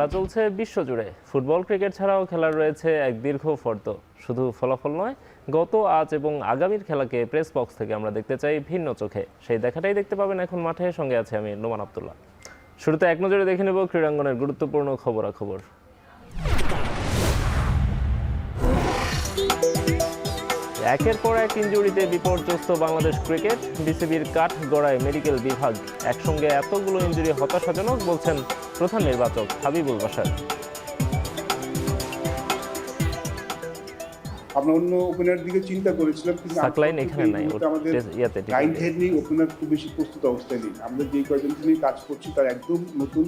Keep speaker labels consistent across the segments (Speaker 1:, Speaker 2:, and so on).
Speaker 1: খেলা চলছে বিশ্বজুড়ে। ফুটবল ক্রিকেট ছাড়াও খেলার রয়েছে এক দীর্ঘ ফর্দ। শুধু ফলাফল নয়, গত, আজ এবং আগামীর খেলাকে প্রেস বক্স থেকে আমরা দেখতে চাই ভিন্ন চোখে। সেই দেখাটাই দেখতে পাবেন এখন মাঠে। সঙ্গে আছে আমি নোমান আব্দুল্লাহ। শুরুতে এক নজরে দেখে নেব ক্রীড়াঙ্গনের গুরুত্বপূর্ণ খবরাখবর। একের পর এক ইনজুরিতে বিপর্যস্ত বাংলাদেশ ক্রিকেট। বিসিবির কাঠগড়ায় মেডিকেল বিভাগ। একসঙ্গে এতগুলো ইনজুরি হতাশাজনক বলছেন প্রধান নির্বাচক হাবিবুল বাশার।
Speaker 2: আমরা অন্য ওপেনার দিকে চিন্তা করেছিলাম, কিন্তু
Speaker 1: সাকলাইন এখানে নাই,
Speaker 2: আমাদের রাইট হ্যান্ড নেই, ওপেনার খুব বেশি প্রস্তুত অবস্থায় নেই। আমরা যেই কয়েকজনকে নিয়ে কাজ করছি তার একদম নতুন।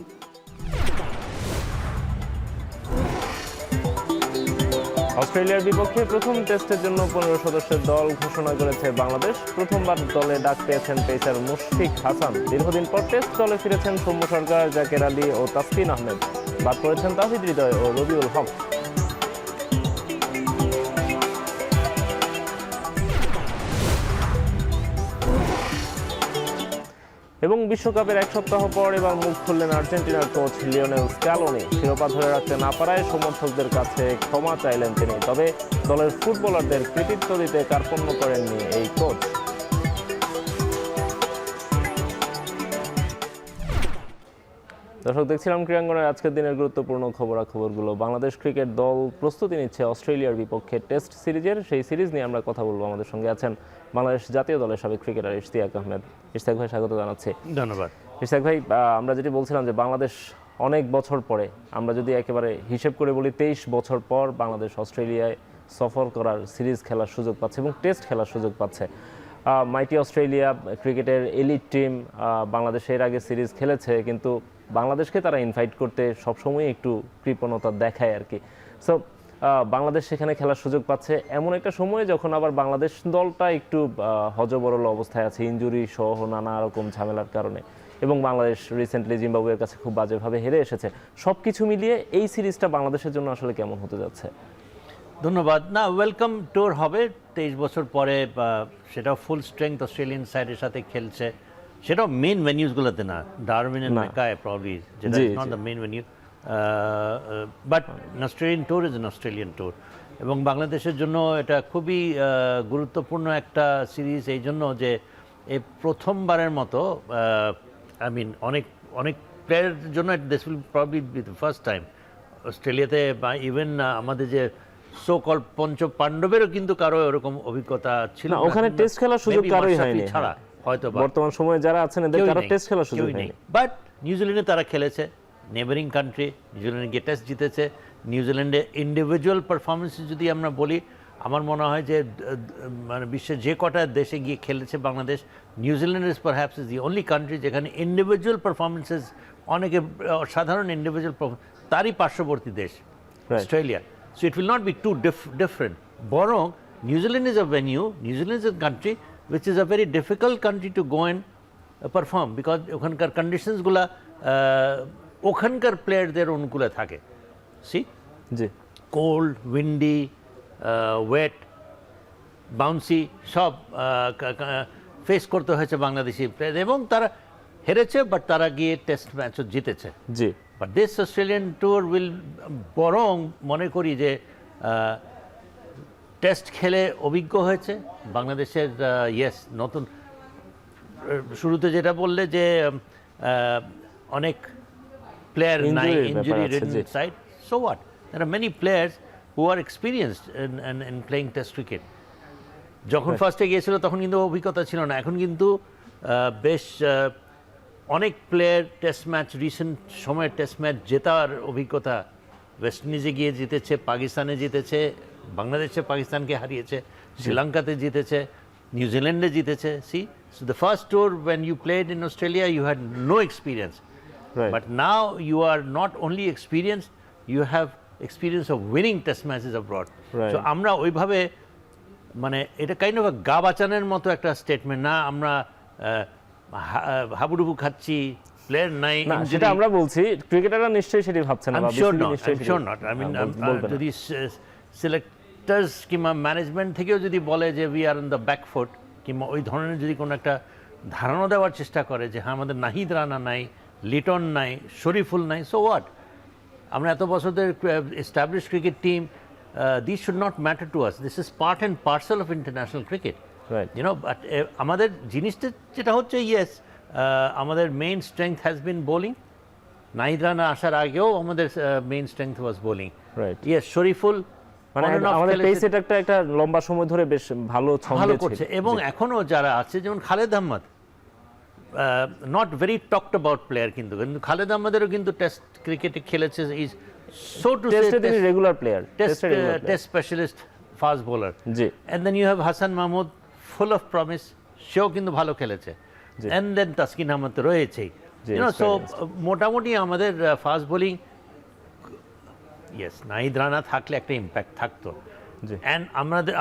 Speaker 1: অস্ট্রেলিয়ার বিপক্ষে প্রথম টেস্টের জন্য 15 সদস্যের দল ঘোষণা করেছে বাংলাদেশ। প্রথমবার দলে ডাক পেয়েছেন পেসার মুশফিক হাসান। দীর্ঘদিন পর টেস্ট দলে ফিরেছেন সৌম্য সরকার, জাকের আলী ও তাসকিন আহমেদ। বাদ পড়েছেন তাহিদ হৃদয় ও রবিউল হক। এবং বিশ্বকাপের এক সপ্তাহ পর এবার মুখ খুললেন আর্জেন্টিনার কোচ লিওনেল স্ক্যালোনি। শিরোপা ধরে রাখতে না পারায় সমর্থকদের কাছে ক্ষমা চাইলেন তিনি। তবে দলের ফুটবলারদের কৃতিত্ব দিতে কার্পণ্য করেননি এই কোচ। দর্শক, দেখছিলাম ক্রীড়াঙ্গনের আজকের দিনের গুরুত্বপূর্ণ খবরাখবরগুলো। বাংলাদেশ ক্রিকেট দল প্রস্তুতি নিচ্ছে অস্ট্রেলিয়ার বিপক্ষে টেস্ট সিরিজের। সেই সিরিজ নিয়ে আমরা কথা বলবো। আমাদের সঙ্গে আছেন বাংলাদেশ জাতীয় দলের সাবেক ক্রিকেটার ইশতিয়াক আহমেদ। ইশতিয়াক ভাই, স্বাগত জানাচ্ছি।
Speaker 3: ধন্যবাদ।
Speaker 1: ইশতিয়াক ভাই, আমরা যেটি বলছিলাম যে বাংলাদেশ অনেক বছর পরে, আমরা যদি একেবারে হিসেব করে বলি 23 বছর পর বাংলাদেশ অস্ট্রেলিয়ায় সফর করার, সিরিজ খেলার সুযোগ পাচ্ছে এবং টেস্ট খেলার সুযোগ পাচ্ছে। মাইটি অস্ট্রেলিয়া ক্রিকেটের এলিট টিম বাংলাদেশের আগে সিরিজ খেলেছে, কিন্তু বাংলাদেশকে তারা ইনভাইট করতে সবসময় একটু কৃপণতা দেখায় আর কি। সো বাংলাদেশ সেখানে খেলার সুযোগ পাচ্ছে এমন একটা সময়ে যখন আবার বাংলাদেশ দলটা একটু হযবরল অবস্থায় আছে ইনজুরি সহ নানা রকম ঝামেলার কারণে, এবং বাংলাদেশ রিসেন্টলি জিম্বাবুয়ের কাছে খুব বাজেভাবে হেরে এসেছে। সব কিছু মিলিয়ে এই সিরিজটা বাংলাদেশের জন্য আসলে কেমন হতে যাচ্ছে?
Speaker 3: ধন্যবাদ। না, ওয়েলকাম ট্যুর হবে 23 বছর পরে। সেটাও ফুল স্ট্রেংথ অস্ট্রেলিয়ান সাইডের সাথে খেলছে। সেটাও মেইন ভেনিউসগুলোতে না, ডারউইন এন্ড মেকায় প্রবাবলি, যেটা is not the main venue. But Australian tour is an Australian tour, এবং বাংলাদেশের জন্য এটা খুবই গুরুত্বপূর্ণ একটা সিরিজ। এই জন্য যে এই প্রথমবারের মতো, আই মিন অনেক অনেক প্লেয়ারের জন্য this will probably B the first time অস্ট্রেলিয়াতে, বা ইভেন আমাদের যে সো কল পঞ্চ পাণ্ডবেরও কিন্তু কারো এরকম অভিজ্ঞতা ছিল না।
Speaker 1: ওখানে টেস্ট খেলার সুযোগ কারোই হয়নি
Speaker 3: ছাড়া, হয়তো
Speaker 1: বর্তমান সময়ে যারা আছেন এদের কারো টেস্ট খেলার সুযোগ হয়নি।
Speaker 3: বাট নিউজিল্যান্ডে তারা খেলেছে, নেবারিং কান্ট্রি। নিউজিল্যান্ডে গিয়ে টেস্ট জিতেছে। নিউজিল্যান্ডে ইন্ডিভিজুয়াল পারফরমেন্স যদি আমরা বলি, আমার মনে হয় যে মানে বিশ্বের যে কটা দেশে গিয়ে খেলেছে Bangladesh, New Zealand is perhaps is the only country যেখানে ইন্ডিভিজুয়াল পারফরমেন্সেস, অনেকে সাধারণ ইন্ডিভিজুয়াল, তারই পার্শ্ববর্তী দেশ Australia. So it will not be too different. বরং New Zealand is a venue, New Zealand is a country which is a very difficult country to go and perform, because ওখানকার কন্ডিশনসগুলো ওখানকার প্লেয়ারদের অনুকূলে থাকে। সি
Speaker 1: জি,
Speaker 3: কোল্ড, উইন্ডি, ওয়েট, বাউন্সি সব face করতে হয়েছে Bangladeshi player, এবং তারা হেরেছে, বাট তারা গিয়ে টেস্ট ম্যাচও জিতেছে।
Speaker 1: জি,
Speaker 3: but this Australian tour will, বরং মনে করি যে টেস্ট খেলে অভিজ্ঞ হয়েছে বাংলাদেশের। ইয়েস, নতুন শুরুতে যেটা বললে যে অনেক প্লেয়ার নাই, injury ridden side, so what, there are many players who are experienced in playing test cricket. যখন ফার্স্টে গিয়েছিল তখন কিন্তু অভিজ্ঞতা ছিল না, এখন কিন্তু বেশ অনেক প্লেয়ার টেস্ট ম্যাচ, রিসেন্ট সময়ের টেস্ট ম্যাচ জেতার অভিজ্ঞতা। ওয়েস্ট ইন্ডিজে গিয়ে জিতেছে, পাকিস্তানে জিতেছে, বাংলাদেশে পাকিস্তানকে হারিয়েছে, শ্রীলঙ্কাতে জিতেছে, নিউজিল্যান্ডে জিতেছে। See, so the first tour when you played in Australia you had no experience, but now you are not only experienced, you have experience of winning test matches abroad. So আমরা ওইভাবে, মানে এটা কাইন্ড অফ গা বাঁচানোর মতো একটা statement না, আমরা হাবুডুবু খাচ্ছি, প্লেয়ার নাই,
Speaker 1: সেটা আমরা বলছি, ক্রিকেটাররা নিশ্চয়ই সেটা ভাবছে না।
Speaker 3: I'm sure not. I mean, যদি সিলেক্টার্স কিংবা ম্যানেজমেন্ট থেকেও যদি বলে যে we are on the back foot, কিংবা ওই ধরনের যদি কোনো একটা ধারণা দেওয়ার চেষ্টা করে যে হ্যাঁ আমাদের নাহিদ রানা নাই, লিটন নাই, শরীফুল নাই, সো হোয়াট, আমরা এত বছরদের establish cricket team, this should not matter to us, this is part and parcel of international cricket.
Speaker 1: Right.
Speaker 3: You know, but আমাদের জিনিসটা যেটা হচ্ছে, ইয়েস, আমাদের main strength has been bowling. Nahid Rana আসার আগেও আমাদের main strength was bowling.
Speaker 1: Right.
Speaker 3: Yes, Shoriful
Speaker 1: মানে
Speaker 3: on and off
Speaker 1: আমাদের
Speaker 3: খেলেছে,
Speaker 1: পেস একটা লম্বা সময় ধরে বেশ ভালো
Speaker 3: ভালো
Speaker 1: ছন্দে
Speaker 3: করছে।
Speaker 1: ছিল।
Speaker 3: এবং এখনো যারা আছে, যেমন Khaled Ahmed, not very talked about player, কিন্তু খালেদ আহমদেরও কিন্তু টেস্ট ক্রিকেটে খেলেছে, ইজ সো টু
Speaker 1: টেস্টে তিনি
Speaker 3: সে
Speaker 1: regular player,
Speaker 3: test specialist fast bowler.
Speaker 1: জি।
Speaker 3: And then you have Hasan Mahmud, full of promise, সেও কিন্তু ভালো খেলেছে। অ্যান্ড দেন তাসকিন আহমদ তো রয়েছেই।
Speaker 1: জি,
Speaker 3: সো
Speaker 1: experience।
Speaker 3: মোটামুটি আমাদের fast bowling, yes, Nahid Rana থাকলে একটা ইম্প্যাক্ট থাকতো।
Speaker 1: জি।
Speaker 3: অ্যান্ড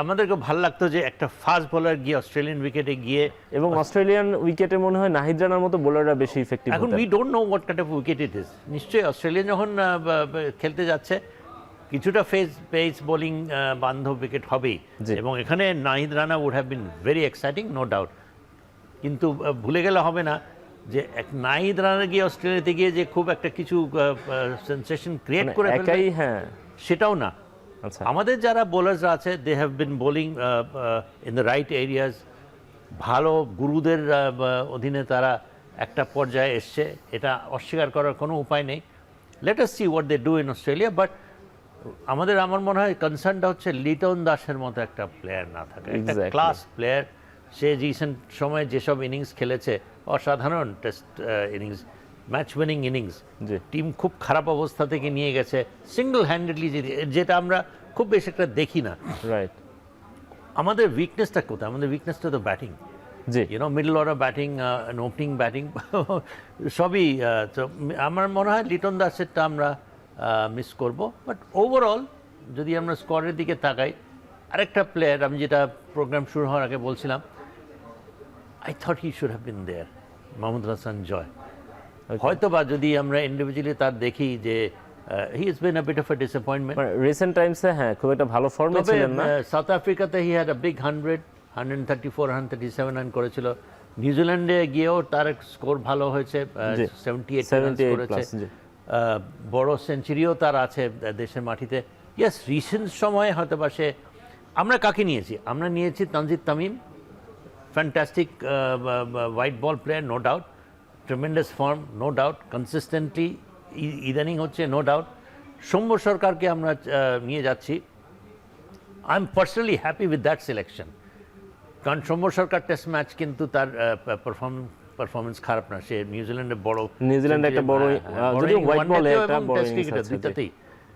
Speaker 3: আমাদেরকে ভালো লাগতো যে একটা ফাস্ট বোলার গিয়ে অস্ট্রেলিয়ান উইকেটে গিয়ে,
Speaker 1: এবং অস্ট্রেলিয়ান উইকেটে মনে হয় নাহিদ রানার মতো বোলাররা বেশি ইফেক্টিভ
Speaker 3: এখন
Speaker 1: হতেন।
Speaker 3: We don't know what kind of wicket it is. নিশ্চয়ই অস্ট্রেলিয়া যখন খেলতে যাচ্ছে, কিছুটা পেস বোলিং বান্ধব উইকেট হবেই,
Speaker 1: জি।
Speaker 3: এবং এখানে Nahid Rana would have been very exciting, no doubt. কিন্তু ভুলে গেলে হবে না যে এক নাহিদ রানা গিয়ে অস্ট্রেলিয়াতে গিয়ে যে খুব একটা কিছু সেন্সেশন ক্রিয়েট করে ফেলবে,
Speaker 1: একাই, হ্যাঁ।
Speaker 3: সেটাও না।
Speaker 1: আচ্ছা।
Speaker 3: আমাদের যারা বোলাররা আছে, they have been bowling in the right areas, ভালো গুরুদের অধীনে তারা একটা পর্যায়ে এসছে, এটা অস্বীকার করার কোনো উপায় নেই। Let us see what they do in Australia. But আমার মনে হয় কনসার্নটা হচ্ছে লিটন দাসের মতো একটা প্লেয়ার না থাকা, একটা
Speaker 1: Exactly.
Speaker 3: Class player. সে রিসেন্ট সময়ে যেসব ইনিংস খেলেছে, অসাধারণ test innings, match winning innings,
Speaker 1: জি।
Speaker 3: টিম খুব খারাপ অবস্থা থেকে নিয়ে গেছে সিঙ্গল হ্যান্ডেডলি, যেটা আমরা খুব বেশি একটা দেখি না।
Speaker 1: রাইট।
Speaker 3: আমাদের উইকনেসটা কোথায়? আমাদের উইকনেসটা তো ব্যাটিং,
Speaker 1: জি।
Speaker 3: Middle order batting, opening batting, সবই। তো আমার মনে হয় লিটন দাসেরটা আমরা মিস করব। বাট ওভারঅল যদি আমরা স্কোয়ারের দিকে তাকাই, আরেকটা প্লেয়ার, আমি যেটা প্রোগ্রাম শুরু হওয়ার আগে বলছিলাম, I thought he should have been there, Mahmudul Hasan Joy. হয়তো বা যদি আমরা ইন্ডিভিজুয়ালি তার দেখি যে he is been a bit of a disappointment.
Speaker 1: Recent টাইমসে হ্যাঁ খুব একটা ভালো ফর্মে
Speaker 3: তবে
Speaker 1: ছিলেন না।
Speaker 3: সাউথ আফ্রিকাতে he had a big 134, 137 run করেছিল। নিউজিল্যান্ডে গিয়েও তার স্কোর ভালো হয়েছে, 78 রান করেছে। বড় সেঞ্চুরিও তার আছে দেশের মাটিতে। ইয়েস, রিসেন্ট সময়ে হয়তো বা সে, আমরা কাকে নিয়েছি? আমরা নিয়েছি Tanzid Tamim, fantastic white ball player, no doubt, tremendous form, no doubt, consistently ইদানিং হচ্ছে, নো ডাউট। সৌম্য সরকারকে আমরা নিয়ে যাচ্ছি। I am personally happy with that selection, কারণ সৌম্য সরকার টেস্ট ম্যাচ কিন্তু তার পারফরমেন্স খারাপ না। সে নিউজিল্যান্ডে
Speaker 1: নিউজিল্যান্ডে একটা বড়, যদিও হোয়াইট বলে একটা বড়
Speaker 3: টেস্ট
Speaker 1: ইনিংস
Speaker 3: ক্রিকেটে
Speaker 1: আছে।
Speaker 3: দুইটাতেই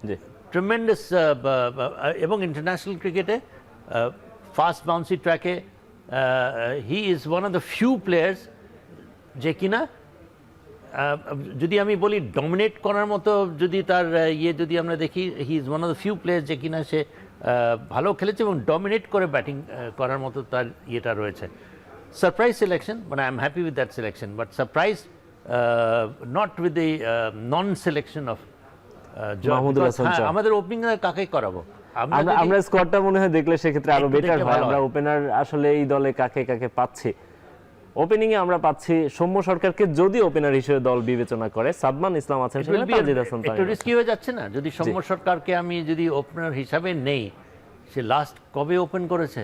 Speaker 1: জি।
Speaker 3: ট্রেমেন্ডাস। এবং ইন্টারন্যাশনাল ক্রিকেটে ফাস্ট বাউন্সি ট্র্যাকে he is one of the few players যে কিনা, যদি আমি বলি ডমিনেট করার মতো, যদি তার যদি আমরা দেখি, হি is one of the few players যে কিনা সে ভালো খেলেছে এবং ডমিনেট করে ব্যাটিং করার মতো তার ইয়েটা রয়েছে। সারপ্রাইজ সিলেকশন, মানে I am happy with that selection, but surprise not with the non selection of
Speaker 1: Mahmudul Hasan Joy.
Speaker 3: আমাদের ওপেনিং কাকে করাবো?
Speaker 1: আমরা স্কোয়াডটা মনে হয় দেখলে সেক্ষেত্রে আরো
Speaker 3: একটু
Speaker 1: বেটার
Speaker 3: দেখলে
Speaker 1: হয়।
Speaker 3: ভালো
Speaker 1: আমরা
Speaker 3: হয়।
Speaker 1: ওপেনার আসলে এই দলে কাকে কাকে পাচ্ছি, ওপেনিং এ আমরা পাচ্ছি সৌম্য সরকারকে, যদি ওপেনার হিসেবে দল বিবেচনা করে। সাদমান ইসলাম আছেন, সেখানে তানজিদ হাসান
Speaker 3: একটু
Speaker 1: তামিম
Speaker 3: রিস্কি হয়ে যাচ্ছে না? যদি সৌম্য সরকারকে আমি যদি ওপেনার হিসাবে নেই, সে লাস্ট কবে ওপেন করেছে?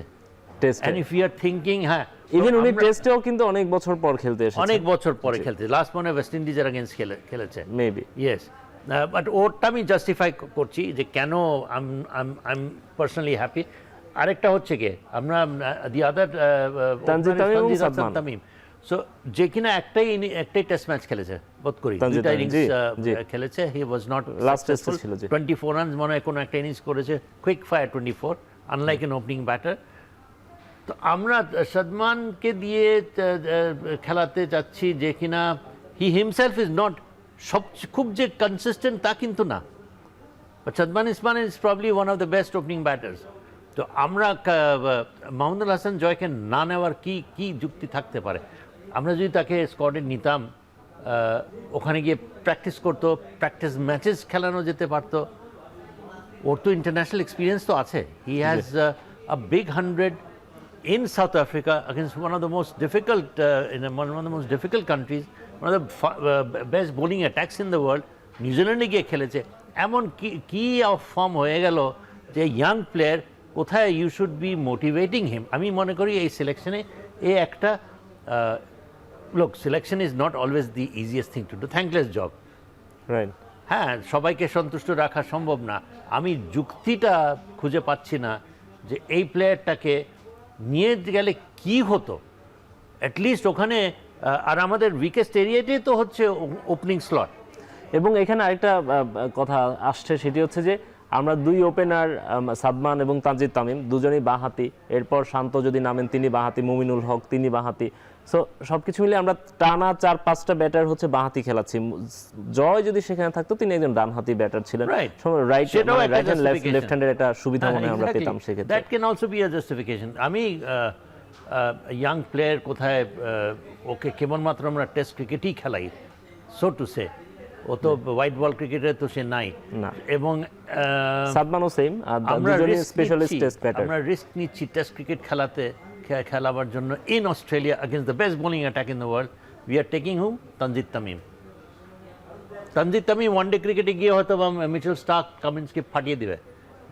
Speaker 1: টেস্টে।
Speaker 3: And if you are thinking, হ্যাঁ,
Speaker 1: ইভেন উনি টেস্টেও কিন্তু অনেক বছর পর খেলতে এসেছেন,
Speaker 3: অনেক বছর পরে খেলতে, লাস্ট মনে ওয়েস্ট ইন্ডিজের এগেইনস্ট খেলেছে
Speaker 1: মেবি।
Speaker 3: ইয়েস, বাট ওরটা আমি জাস্টিফাই করছি যে কেন আই এম পার্সোনালি হ্যাপি। আরেকটা হচ্ছে কি, আমরা দি আদার
Speaker 1: তানজিদ তামিম এবং সাদমান।
Speaker 3: তামিম, সো যে কিনা একটাই টেস্ট ম্যাচ খেলেছে, বোধ করি
Speaker 1: তানজিদ
Speaker 3: দুইটা
Speaker 1: তামিম,
Speaker 3: ইনিংস
Speaker 1: জি।
Speaker 3: খেলেছে। হি ওয়াজ নট
Speaker 1: লাস্ট টেস্টে ছিল, জি।
Speaker 3: 24 রানস মনে হয় কোনো একটা ইনিংস করেছে, quick fire 24, unlike N opening batter. তো আমরা সাদমানকে দিয়ে খেলাতে যাচ্ছি যে কিনা হি হিমসেলফ ইজ নট খুব যে কনসিস্টেন্ট তা কিন্তু না, but Sadman Islam is probably one of the best opening batters. তো আমরা মাহমুদুল হাসান জয়কে না নেওয়ার কি যুক্তি থাকতে পারে? আমরা যদি তাকে স্কোয়াডে নিতাম, ওখানে গিয়ে প্র্যাকটিস করতো, প্র্যাকটিস ম্যাচেস খেলানো যেতে পারতো। ওর তো ইন্টারন্যাশনাল এক্সপিরিয়েন্স তো আছে। He has a big 100 in South Africa against one of the most difficult one of the most difficult countries, one of the best bowling attacks in the world. নিউজিল্যান্ডে গিয়ে খেলেছে, এমন কি অফ ফর্ম হয়ে গেল যে ইয়াং প্লেয়ার কোথায় you should be motivating হিম। আমি মনে করি এই সিলেকশনে একটা লোক selection is not always the easiest thing to do, thankless job.
Speaker 1: Right.
Speaker 3: হ্যাঁ, সবাইকে সন্তুষ্ট রাখা সম্ভব না। আমি যুক্তিটা খুঁজে পাচ্ছি না যে এই প্লেয়ারটাকে নিয়ে গেলে কি হতো অ্যাটলিস্ট ওখানে। আর আমাদের উইকেস্ট এরিয়াটাই তো হচ্ছে ওপেনিং স্লট।
Speaker 1: এবং এখানে আরেকটা কথা আসছে, সেটি হচ্ছে যে আমরা দুই ওপেনার সাদমান এবং তানজিদ তামিম দুজনেই বাঁহাতি, এরপর শান্ত যদি নামেন তিনি বাঁহাতি, মুমিনুল হক তিনি বাঁহাতি। সো সবকিছু মিলে আমরা টানা 4-5টা ব্যাটার হচ্ছে বাঁহাতি খেলাচ্ছি। জয় যদি সেখানে থাকতো তিনি একজন ডানহাতি ব্যাটার ছিলেন, রাইট হ্যান্ড লেফট হ্যান্ডের একটা সুবিধা মনে হয় আমরা পেতাম সেক্ষেত্রে।
Speaker 3: That can also be a justification. আমি ইয়াং প্লেয়ার কোথায় ওকে কেবলমাত্র আমরা টেস্ট ক্রিকেটই খেলাই, সো টু সে। ও তো হোয়াইট বল ক্রিকেটে তো সে নাই। এবং
Speaker 1: সাদমানও সেম, দুজনেই স্পেশালিস্ট টেস্ট ব্যাটার।
Speaker 3: আমরা রিস্ক নিচ্ছি টেস্ট ক্রিকেট খেলাবার জন্য in Australia against the best bowling attack in the world. We are taking hmm Tanzid Tamim. One day ক্রিকেটে গিয়ে হয়তো মিচেল স্টার্ক কামিন্সকে ফাটিয়ে দিবে,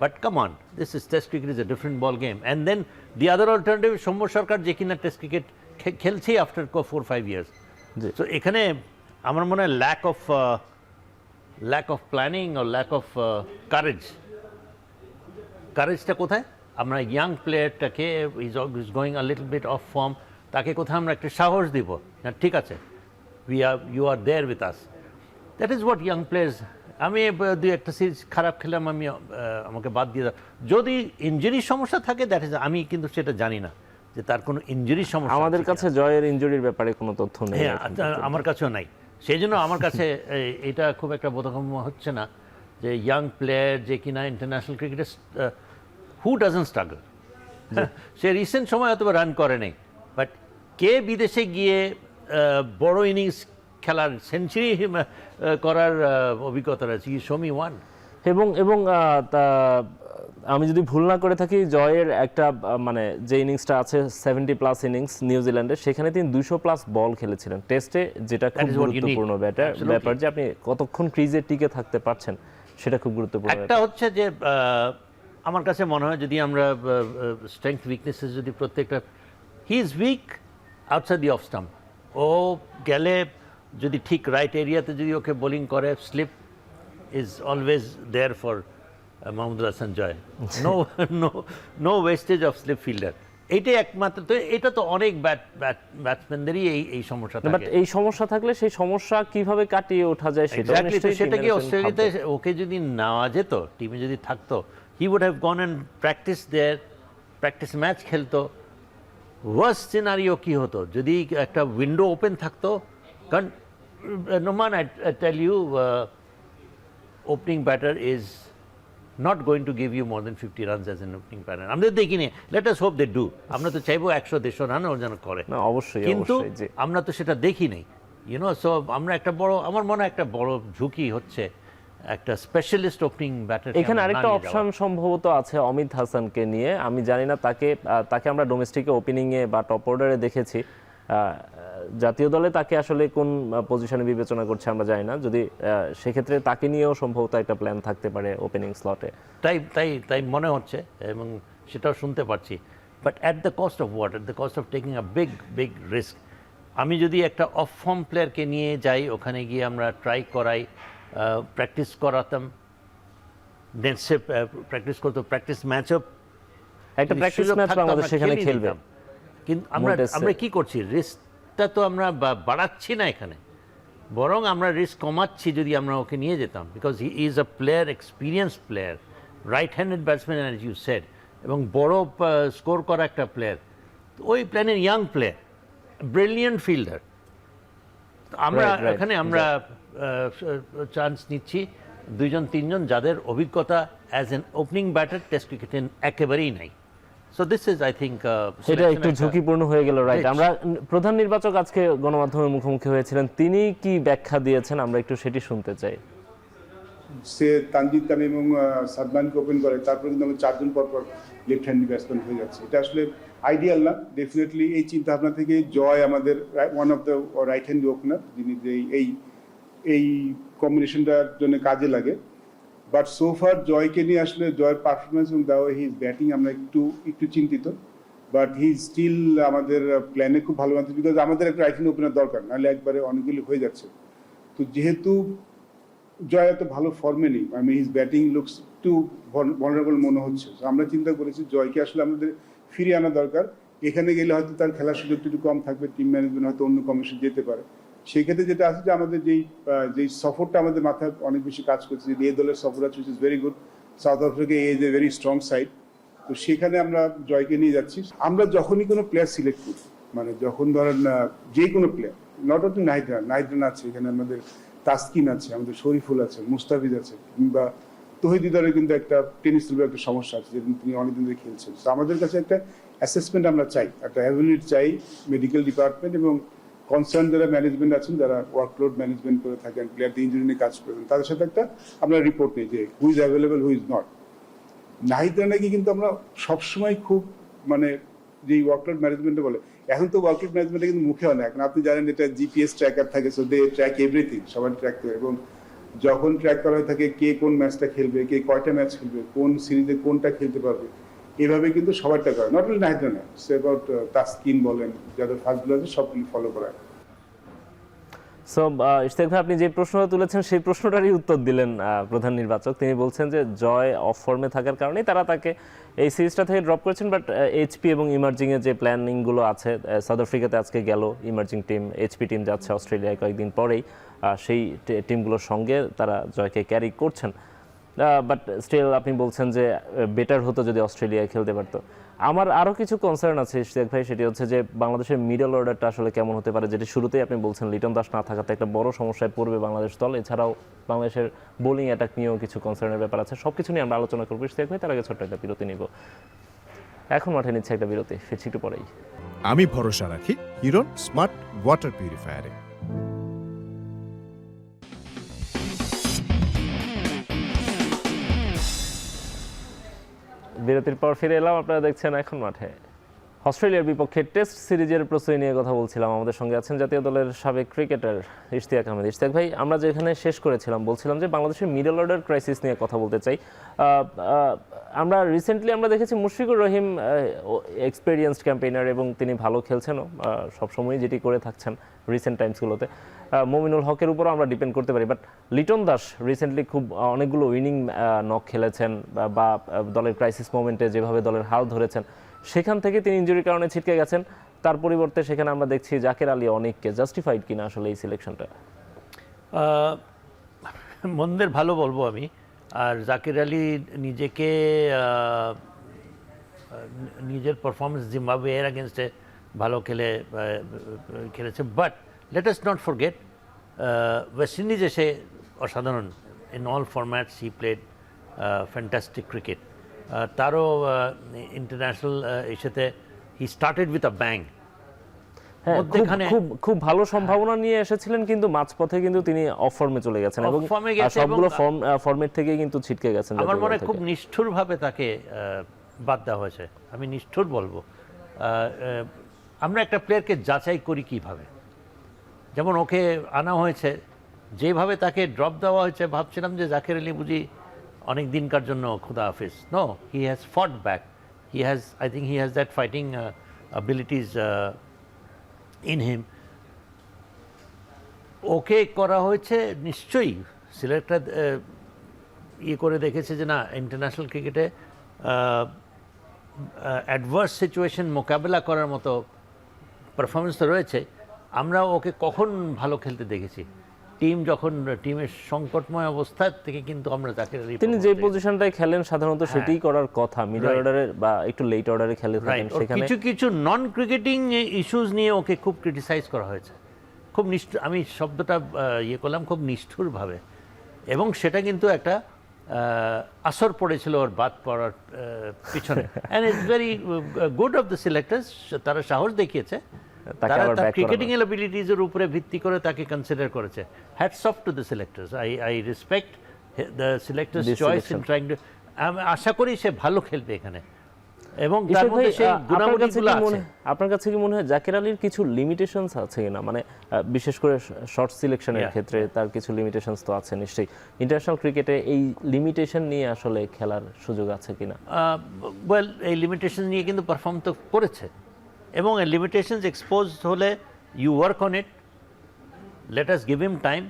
Speaker 3: but come on, this is test cricket is a different ball game. And then the other alternative Soumya Sarkar, যে কিনা test cricket খেলছেই after 4-5 years. So এখানে আমার মনে হয় ল্যাক অফ প্ল্যানিং ও ল্যাক অফ কারেজটা কোথায়? আমরা ইয়াং প্লেয়ারটাকে is going a little bit of form, তাকে কোথায় আমরা একটা সাহস দিব না, ঠিক আছে you are there with us. That is what young players. আমি দুই একটা সিরিজ খারাপ খেলাম, আমি আমাকে বাদ দিয়ে দাও। যদি ইনজুরির সমস্যা থাকে দ্যাট ইজ, আমি কিন্তু সেটা জানি না যে তার কোনো ইনজুরির সমস্যা।
Speaker 1: আমাদের কাছে জয়ের ইনজুরির ব্যাপারে কোনো তথ্য নেই।
Speaker 3: হ্যাঁ, আমার কাছেও নাই। সেই জন্য আমার কাছে এটা খুব একটা বোধগম্য হচ্ছে না যে ইয়াং প্লেয়ার যে কিনা ইন্টারন্যাশনাল ক্রিকেটে who doesn't struggle. Say recent সময় হয়তো রান করে নেই, বাট কে বিদেশে গিয়ে বড় ইনিংস খেলার সেঞ্চুরি করার অভিজ্ঞতা রয়েছে? Show me one.
Speaker 1: এবং আমি যদি ভুল না করে থাকি, জয়ের একটা মানে যে ইনিংসটা আছে 70+ ইনিংস নিউজিল্যান্ডের, সেখানে তিনি 200+ বল খেলেছিলেন টেস্টে, যেটা খুব গুরুত্বপূর্ণ ব্যাপার যে আপনি কতক্ষণ ক্রিজে টিকে থাকতে পারছেন, সেটা খুব গুরুত্বপূর্ণ।
Speaker 3: একটা হচ্ছে যে আমার কাছে মনে হয় যদি আমরা স্ট্রেংথ উইকনেসেস যদি প্রত্যেকটা, he is weak outside the off stump, ও গেলে যদি ঠিক রাইট এরিয়াতে যদি ওকে বোলিং করে, slip is always there for Mahmudul Hasan Joy. No wastage of slip fielder. এইটাই একমাত্র। তো এটা তো অনেক ব্যাটসম্যানদেরই এই সমস্যা থাকে।
Speaker 1: বাট এই সমস্যা থাকলে সেই সমস্যা কিভাবে কাটিয়ে ওঠা যায়
Speaker 3: সেটা কি অস্ট্রেলিয়াতে ওকে যদি নেওয়া যেত, টিমে যদি থাকতো, he would have gone and practice match খেলতো। ওয়ার্স্ট সিনারিও কি হতো যদি একটা উইন্ডো ওপেন থাকতো? কারণ Noman, I tell you, opening batter is not going to give you more than 50 runs as an opening batter. আমরা দেখিনি, let us hope they do. আমরা তো চাইবো 100-150 রান ওর যেন করে,
Speaker 1: অবশ্যই।
Speaker 3: কিন্তু আমরা তো সেটা দেখি নাই, সো আমরা একটা বড়, আমার মনে হয় একটা বড় ঝুঁকি হচ্ছে একটা স্পেশালিস্ট ওপেনিং ব্যাটার।
Speaker 1: এখানে আরেকটা অপশন সম্ভবত আছে অমিত হাসানকে নিয়ে। আমি জানি না তাকে আমরা ডোমেস্টিকে ওপেনিংয়ে বা টপ অর্ডারে দেখেছি, জাতীয় দলে তাকে আসলে কোন পজিশনে বিবেচনা করছে আমরা জানি না। যদি সেক্ষেত্রে তাকে নিয়েও সম্ভবত একটা প্ল্যান থাকতে পারে ওপেনিং স্লটে,
Speaker 3: তাই মনে হচ্ছে, এবং সেটাও শুনতে পাচ্ছি। But at the cost of what? At the cost of taking a big risk. আমি যদি একটা অফ ফর্ম প্লেয়ারকে নিয়ে যাই, ওখানে গিয়ে আমরা ট্রাই করাই, প্র্যাকটিস করাতাম, নেক্সট প্র্যাকটিস করতো, প্র্যাকটিস ম্যাচও
Speaker 1: একটা প্র্যাকটিস ম্যাচ আমাদের সেখানে খেলবে,
Speaker 3: কিন্তু আমরা কি করছি? রিস্কটা তো আমরা বাড়াচ্ছি না এখানে, বরং আমরা রিস্ক কমাচ্ছি যদি আমরা ওকে নিয়ে যেতাম। Because he is a player, experience player, right handed batsman as you said, এবং বড় স্কোর করা একটা প্লেয়ার। ওই প্ল্যানের ইয়াং প্লেয়ার, ব্রিলিয়েন্ট ফিল্ডার। আমরা এখানে আমরা চান্স নিচ্ছি 2-3 জন যাদের অভিজ্ঞতা as an opening batter test ক্রিকেটে একেবারেই নাই। So this is, I think,
Speaker 1: এটা একটু ঝুঁকিপূর্ণ হয়ে গেল, রাইট? আমরা প্রধান নির্বাচক আজকে গণমাধ্যমের মুখোমুখি হয়েছিলেন, তিনি কি ব্যাখ্যা দিয়েছেন আমরা একটু সেটি শুনতে চাই।
Speaker 2: সে তানজিদ তামিম এবং সাদমানকে ওপেন করে, তারপরে কিন্তু আমরা 4 জন পরপর লেফট হ্যান্ডি ব্যাটসম্যান হয়ে যাচ্ছে। এটা আসলে আইডিয়াল না। ডেফিনেটলি এই চিন্তা ভাবনা থেকে জয় আমাদের one of the right handy opener, যিনি এই কম্বিনেশনটার জন্য কাজে লাগে। বাট সো ফার জয়কে নিয়ে আসলে জয়ের পারফরমেন্স এবং দেওয়া হিজ ব্যাটিং আমরা একটু চিন্তিত, বাট হি স্টিল আমাদের প্ল্যানে খুব ভালো মানছে, বিকজ আমাদের একটা রাইট হ্যান্ড ওপেনার দরকার, নাহলে একবারে অনেকগুলি হয়ে যাচ্ছে। তো যেহেতু জয় এত ভালো ফর্মে নেই, হিজ ব্যাটিং লুকস একটু ভলনারেবল মনে হচ্ছে, তো আমরা চিন্তা করেছি জয়কে আসলে আমাদের ফিরিয়ে আনা দরকার। এখানে গেলে হয়তো তার খেলার সুযোগটা একটু কম থাকবে, টিম ম্যানেজমেন্ট হয়তো অন্য কমিশন যেতে পারে। সেই ক্ষেত্রে যেটা আছে যে আমাদের যেই সফরটা আমাদের মাথায় অনেক বেশি কাজ করছে, যে এ দলের সফর আছে, which is very good. South Africa is a very strong side, তো সেখানে আমরা জয়কে নিয়ে যাচ্ছি। আমরা যখনই কোনো প্লেয়ার সিলেক্ট করি, মানে যখন ধরেন যে কোনো player, not only Nahid Rana আছে, এখানে আমাদের তাসকিন আছে, আমাদের শরীফুল আছে, মুস্তাফিজ আছে, কিংবা তহিদ হৃদয়ের কিন্তু একটা টেনিস খেলবে একটা সমস্যা আছে, যেদিন তিনি অনেকদিন ধরে খেলছেন। তো আমাদের কাছে একটা অ্যাসেসমেন্ট আমরা চাই, একটা ইউনিট চাই, মেডিকেল ডিপার্টমেন্ট এবং কনসার্ন যারা ম্যানেজমেন্ট আছেন, যারা ওয়ার্কলোড ম্যানেজমেন্ট করে থাকেন, প্লেয়ারদের ইঞ্জুরি নিয়ে কাজ করেন, তাদের সাথে একটা আমরা রিপোর্ট নিই যে who is available, who is not. Nahid রানাকে কিন্তু আমরা সবসময় খুব মানে যে ওয়ার্কলোড ম্যানেজমেন্টে বলে, এখন তো ওয়ার্কলোড ম্যানেজমেন্টে কিন্তু মুখে হয় না, এখন আপনি জানেন এটা জিপিএস ট্র্যাকার থাকে, সো দে ট্র্যাক এভরিথিং, সবাই ট্র্যাক করে, এবং যখন ট্র্যাক করা হয়ে থাকে কে কোন ম্যাচটা খেলবে, কে কয়টা ম্যাচ খেলবে, কোন সিরিজে কোনটা খেলতে পারবে, এভাবে কিন্তু সবারটা করে, not only Nahid Rana, say about Taskin বলেন, যাদের ফার্স্টগুলো আছে সবগুলি ফলো করা।
Speaker 1: সো ইশতিয়াক ভাই, আপনি যে প্রশ্নটা তুলেছেন সেই প্রশ্নটারই উত্তর দিলেন প্রধান নির্বাচক। তিনি বলছেন যে জয় অফ ফর্মে থাকার কারণেই তারা তাকে এই সিরিজটা থেকে ড্রপ করেছেন, বাট এইচপি এবং ইমার্জিংয়ের যে প্ল্যানিংগুলো আছে, সাউথ আফ্রিকাতে আজকে গেল ইমার্জিং টিম, এইচপি টিম যাচ্ছে অস্ট্রেলিয়ায় কয়েকদিন পরেই, সেই টিমগুলোর সঙ্গে তারা জয়কে ক্যারি করছেন। বাট স্টিল আপনি বলছেন যে বেটার হতো যদি অস্ট্রেলিয়ায় খেলতে পারতো। আমার আরও কিছু কনসার্ন আছে ইশতিয়াক ভাই, সেটি হচ্ছে যে বাংলাদেশের মিডল অর্ডারটা আসলে কেমন হতে পারে, যেটি শুরুতেই আপনি বলছেন লিটন দাস না থাকাতে একটা বড় সমস্যায় পড়বে বাংলাদেশ দল। এছাড়াও বাংলাদেশের বোলিং অ্যাটাক নিয়েও কিছু কনসার্নের ব্যাপার আছে। সব কিছু নিয়ে আমরা আলোচনা করবো ইশতিয়াক ভাই, তার আগে ছোট্ট একটা বিরতি নিব। এখন মাঠে নিচ্ছে একটা বিরতি, ফিরছি একটু পরেই।
Speaker 4: আমি ভরসা রাখি হিরন স্মার্ট ওয়াটার পিউরিফায়ারে।
Speaker 1: বিরতির পর ফিরে এলাম, আপনারা দেখছেন এখন মাঠে। অস্ট্রেলিয়ার বিপক্ষে টেস্ট সিরিজের প্রস্তুতি নিয়ে কথা বলছিলাম। আমাদের সঙ্গে আছেন জাতীয় দলের সাবেক ক্রিকেটার ইশতিয়াক আহমেদ। ইশতিয়াক ভাই, আমরা যেখানে শেষ করেছিলাম বলছিলাম যে বাংলাদেশের মিডল অর্ডার ক্রাইসিস নিয়ে কথা বলতে চাই। আমরা রিসেন্টলি দেখেছি মুশফিকুর রহিম এক্সপেরিয়েন্সড ক্যাম্পেইনার এবং তিনি ভালো খেলছেনও সবসময়ই, যেটি করে থাকছেন রিসেন্ট টাইমসগুলোতে। মমিনুল হকের উপরও আমরা ডিপেন্ড করতে পারি, বাট লিটন দাস রিসেন্টলি খুব অনেকগুলো উইনিং নক খেলেছেন, বা দলের ক্রাইসিস মোমেন্টে যেভাবে দলের হাল ধরেছেন, সেখান থেকে তিনি ইনজুরির কারণে ছিটকে গেছেন। তার পরিবর্তে সেখানে আমরা দেখছি জাকের আলী অনেককে। জাস্টিফাইড কিনা আসলে এই সিলেকশনটা?
Speaker 3: মন্দের ভালো বলবো আমি। আর জাকির আলী নিজেকে নিজের পারফরমেন্স জিম্বাবুয়ে এর এগেনস্টে ভালো খেলেছে, but let us not forget West Indies এসে অসাধারণ, in all formats he played fantastic cricket. তারও ইন্টারন্যাশনাল এসেতে he started with a bang.
Speaker 1: খুব ভালো সম্ভাবনা নিয়ে এসেছিলেন, কিন্তু মাঝপথে কিন্তু তিনি অফ ফর্মে চলে গেছেন এবং সবগুলো ফর্মেট থেকে কিন্তু ছিটকে গেছেন।
Speaker 3: আমার মনে হয় খুব নিষ্ঠুরভাবে তাকে বাদ দেওয়া হয়েছে, আমি নিষ্ঠুর বলবো। আমরা একটা প্লেয়ারকে যাচাই করি কিভাবে, যেমন ওকে আনা হয়েছে, যেভাবে তাকে ড্রপ দেওয়া হয়েছে, ভাবছিলাম যে জাকির আলী বুঝি অনেক দিনকার জন্য খুদা হাফিজ। No, he has fought back, I think he has that fighting abilities in him. ওকে করা হয়েছে নিশ্চয়ই, সিলেক্টর করে দেখেছে যে না, ইন্টারন্যাশনাল ক্রিকেটে অ্যাডভার্স সিচুয়েশন মোকাবেলা করার মতো পারফরমেন্স তো রয়েছে। আমরা ওকে কখন ভালো খেলতে দেখেছি? টিমের সংকটময় অবস্থা থেকে কিন্তু আমরা জাকির আলী,
Speaker 1: তিনি যে পজিশনটায় খেলেন সাধারণত সেটাই করার কথা, মিডল অর্ডারে বা একটু লেট অর্ডারে খেলে থাকেন। সেখানে
Speaker 3: কিছু নন ক্রিকেটিং ইস্যুস নিয়ে ওকে খুব ক্রিটিসাইজ করা হয়েছে, খুব নিষ্ঠুর, আমি শব্দটা করলাম, খুব নিষ্ঠুরভাবে। এবং সেটা কিন্তু একটা আসর পড়েছিল ওর বাদ পড়ার পিছনে। And it's very good of the selectors, তারা সাহস দেখিয়েছে, তারা তার ক্রিকেটিং এবিলিটিজের উপরে ভিত্তি করে তাকে কনসিডার করেছে। Hats off to the selectors, I respect the selectors choice in trying to. আমি আশা করি সে ভালো খেলবে এখানে। এবং তার
Speaker 1: ইশরাক ভাই,
Speaker 3: মধ্যে সেই
Speaker 1: আপনার কাছে
Speaker 3: গুণাবলীগুলো
Speaker 1: কি
Speaker 3: আছে।
Speaker 1: আপনার কাছে কি মনে হয় জাকির আলীর কিছু লিমিটেশনস আছে কিনা, মানে বিশেষ করে শর্ট সিলেকশনের
Speaker 3: Yeah.
Speaker 1: ক্ষেত্রে তার কিছু লিমিটেশনস তো আছে নিশ্চয়ই, ইন্টারন্যাশনাল ক্রিকেটে এই লিমিটেশন নিয়ে আসলে খেলার সুযোগ আছে কিনা?
Speaker 3: ওয়েল, এই লিমিটেশন নিয়ে কিন্তু পারফর্ম তো করেছে, এবং এই লিমিটেশনস এক্সপোজ হলে you work on it, let us give him time.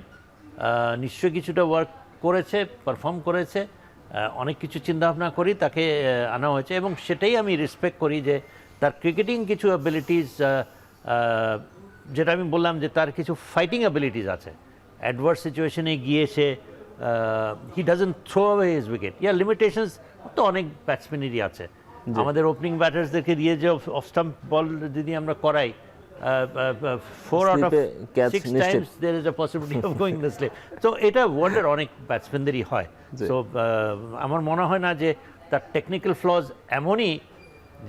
Speaker 3: নিশ্চয়ই কিছুটা ওয়ার্ক করেছে, পারফর্ম করেছে, অনেক কিছু চিন্তাভাবনা করি তাকে আনা হয়েছে, এবং সেটাই আমি রেসপেক্ট করি যে তার ক্রিকেটিং কিছু অ্যাবিলিটিস, যেটা আমি বললাম যে তার কিছু ফাইটিং অ্যাবিলিটিস আছে। অ্যাডভার্স সিচুয়েশনে গিয়ে সে he doesn't throw away his wicket. ইয়ার লিমিটেশনস তো অনেক ব্যাটসম্যানেরই আছে। আমাদের ওপেনিং ব্যাটার্সদেরকে দিয়ে যে অফ স্টাম্প বল যদি আমরা করাই, 4 out of
Speaker 1: Slip-এ catch
Speaker 3: 6
Speaker 1: নিশ্চিত।
Speaker 3: times there is a possibility of going the slip. তো এটা ওয়ার্ল্ডের অনেক ব্যাটসম্যানদেরই হয়। সো আমার মনে হয় না যে তার টেকনিক্যাল ফ্লজ এমনই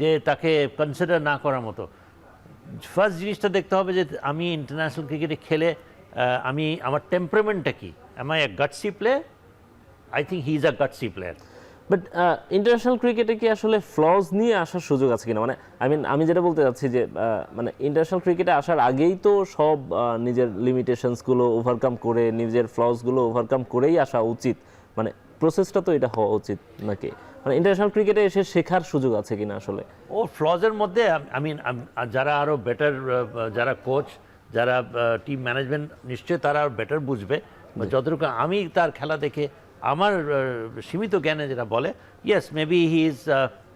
Speaker 3: যে তাকে কনসিডার না করার মতো। ফার্স্ট জিনিসটা দেখতে হবে যে আমি ইন্টারন্যাশনাল ক্রিকেটে খেলে আমি আমার টেম্পারমেন্টটা কি, am I a gutsy player? I think he is a gutsy player.
Speaker 1: But international ক্রিকেটে কি আসলে ফ্লজ নিয়ে আসার সুযোগ আছে কিনা, মানে আমি যেটা বলতে চাচ্ছি যে মানে ইন্টারন্যাশনাল ক্রিকেটে আসার আগেই তো সব নিজের লিমিটেশনসগুলো ওভারকাম করে, নিজের ফ্লজগুলো ওভারকাম করেই আসা উচিত, মানে প্রসেসটা তো এটা হওয়া উচিত নাকি? মানে ইন্টারন্যাশনাল ক্রিকেটে এসে শেখার সুযোগ আছে কিনা আসলে?
Speaker 3: ও ফ্লজের মধ্যে আমি যারা আরও বেটার, যারা কোচ, যারা টিম ম্যানেজমেন্ট, নিশ্চয়ই তারা আরও বেটার বুঝবে। যতটুকু আমি তার খেলা দেখে আমার সীমিত জ্ঞানে যেটা বলে, yes maybe he is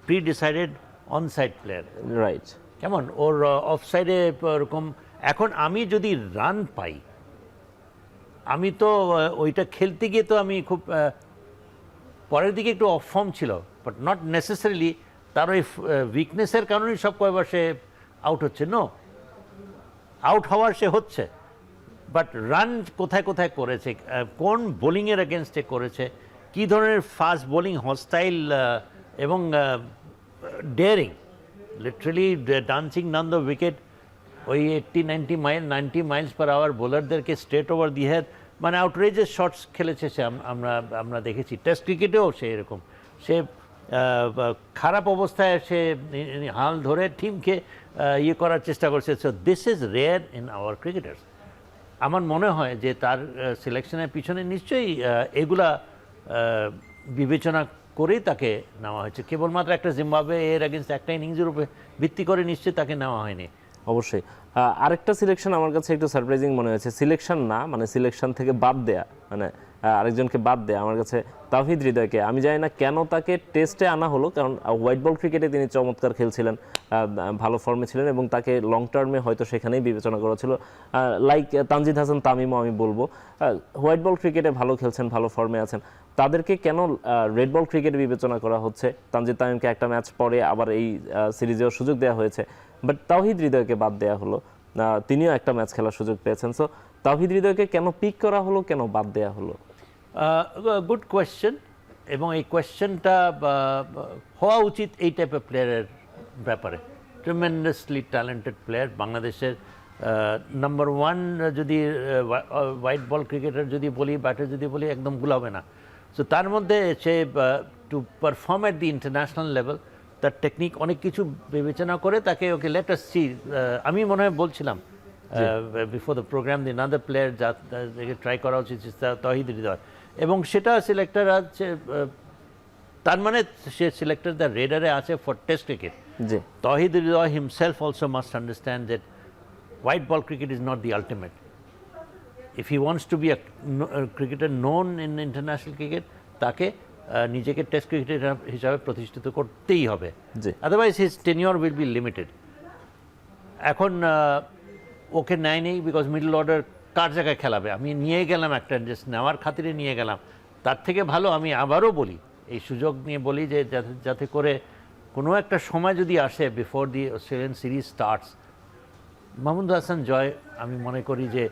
Speaker 3: pre decided on side player.
Speaker 1: Right.
Speaker 3: কেমন ওর অফ সাইডে এরকম। এখন আমি যদি রান পাই, আমি তো ওইটা খেলতে গিয়ে তো আমি খুব পরের দিকে একটু অফ ফর্ম ছিল, বাট নট নেসেসারিলি তার ওই উইকনেসের কারণেই সব কয়বার সে আউট হচ্ছে। নো, আউট হওয়ার সে হচ্ছে, বাট রান কোথায় কোথায় করেছে, কোন বোলিংয়ের এগেনস্টে করেছে, কী ধরনের ফাস্ট বোলিং, হস্টাইল এবং daring, literally dancing down the wicket, ওই 90 মাইলস পার আওয়ার বোলারদেরকে স্ট্রেট ওভার দিয়ে, মানে আউটরেজেস শটস খেলেছে সে। আমরা দেখেছি টেস্ট ক্রিকেটেও সে এরকম, সে খারাপ অবস্থায় সে হাল ধরে টিমকে ইয়ে করার চেষ্টা করছে। So this is rare in our cricketers. আমার মনে হয় যে তার সিলেকশনের পিছনে নিশ্চয়ই এগুলা বিবেচনা করেই তাকে নেওয়া হয়েছে। কেবলমাত্র একটা জিম্বাবুয়ে এর এগেনস্ট একটা ইনিংসের উপরে ভিত্তি করে নিশ্চয়ই তাকে নেওয়া হয়নি।
Speaker 1: অবশ্যই। আরেকটা সিলেকশন আমার কাছে একটু সারপ্রাইজিং মনে হয়েছে, সিলেকশন না, মানে সিলেকশন থেকে বাদ দেয়া, মানে আরেকজনকে বাদ দেয়া আমার কাছে তাওহিদ হৃদয়কে। আমি জানি না কেন তাকে টেস্টে আনা হলো, কারণ হোয়াইট বল ক্রিকেটে তিনি চমৎকার খেলছিলেন, ভালো ফর্মে ছিলেন, এবং তাকে লং টার্মে হয়তো সেখানেই বিবেচনা করা ছিল। লাইক তানজিদ হাসান তামিমও আমি বলবো, হোয়াইট বল ক্রিকেটে ভালো খেলছেন, ভালো ফর্মে আছেন, তাদেরকে কেন রেড বল ক্রিকেটে বিবেচনা করা হচ্ছে? তানজিদ তামিমকে একটা ম্যাচ পরে আবার এই সিরিজেও সুযোগ দেওয়া হয়েছে, বাট তাওহিদ হৃদয়কে বাদ দেওয়া হলো। তিনিও একটা ম্যাচ খেলার সুযোগ পেয়েছেন। সো তাওহিদ হৃদয়কে কেন পিক করা হলো, কেন বাদ দেওয়া হলো?
Speaker 3: গুড কোয়েশ্চেন, এবং এই কোয়েশ্চেনটা হওয়া উচিত এই টাইপের প্লেয়ারের ব্যাপারে। ট্রিমেন্ডাসলি ট্যালেন্টেড প্লেয়ার, বাংলাদেশের নাম্বার 1 যদি হোয়াইট বল ক্রিকেটার যদি বলি, ব্যাটার যদি বলি, একদম গুলাবে না। সো তার মধ্যে সে to perform at the international level, তার টেকনিক অনেক কিছু বিবেচনা করে তাকে ওকে লেট আস সি। আমি মনে হয় বলছিলাম before the programme the another player যাকে ট্রাই করা উচিত তাওহিদ হৃদয়, এবং সেটা সিলেক্টর আছে। তার মানে সে সিলেক্টর দ্য রেডারে আছে for test cricket. Towhid Hridoy himself also must understand that white ball cricket is not the ultimate. If he wants to be a cricketer known in international cricket, তাকে নিজেকে টেস্ট ক্রিকেটার হিসাবে প্রতিষ্ঠিত করতেই হবে, otherwise his tenure will be limited. এখন ওকে নেয়নি because middle order কার জায়গায় খেলাবে, আমি নিয়ে গেলাম একটা, জাস্ট নেওয়ার খাতিরে নিয়ে গেলাম। তার থেকে ভালো, আমি আবারও বলি, এই সুযোগ নিয়ে বলি যে যাতে করে কোনো একটা সময় যদি আসে before the Australian series starts, Mahmud Hasan Joy আমি মনে করি যে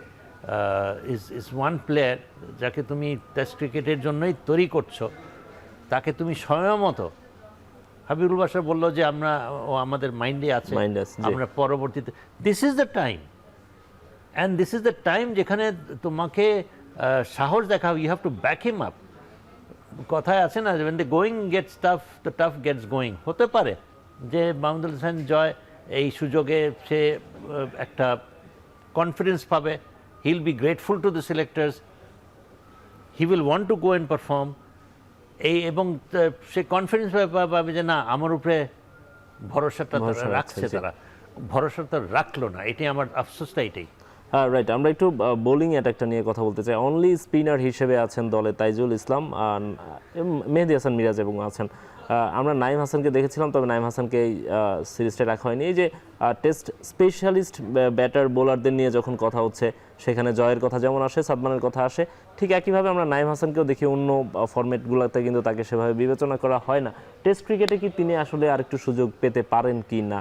Speaker 3: ইজ ওয়ান প্লেয়ার যাকে তুমি টেস্ট ক্রিকেটের জন্যই তৈরি করছো, তাকে তুমি সময় মতো, হাবিবুল বাশার বললো যে আমাদের মাইন্ডে আছে, আমরা পরবর্তীতে, this is the time, and this is the time যেখানে তোমাকে সাহস দেখাও, you have to back him up. কথায় আছে না, when the going gets tough, the tough gets going, হতে পারে, যে মাহমুদুল হাসান জয় এই সুযোগে সে একটা কনফিডেন্স পাবে, হি will be grateful to the selectors, he will want to go and perform, এবং সে কনফিডেন্স পাবে যে না আমার উপরে ভরসাটা রাখছে, তারা ভরসাটা রাখলো না, এটাই আমার আফসোসটা এটাই।
Speaker 1: রাইট, আমরা একটু বোলিং অ্যাটাকটা নিয়ে কথা বলতে চাই। অনলি স্পিনার হিসেবে আছেন দলে তাইজুল ইসলাম, মেহেদী হাসান মিরাজ এবং আছেন আমরা নাইম হাসানকে দেখেছিলাম, তবে নাইম হাসানকে এই সিরিজটা রাখা হয়নি। এই যে টেস্ট স্পেশালিস্ট ব্যাটার বোলারদের নিয়ে যখন কথা হচ্ছে সেখানে জয়ের কথা যেমন আসে, সাদমানের কথা আসে, ঠিক একইভাবে আমরা নাইম হাসানকেও দেখি অন্য ফরম্যাটগুলোতে কিন্তু তাকে সেভাবে বিবেচনা করা হয় না। টেস্ট ক্রিকেটে কি তিনি আসলে আরেকটু সুযোগ পেতে পারেন কি না?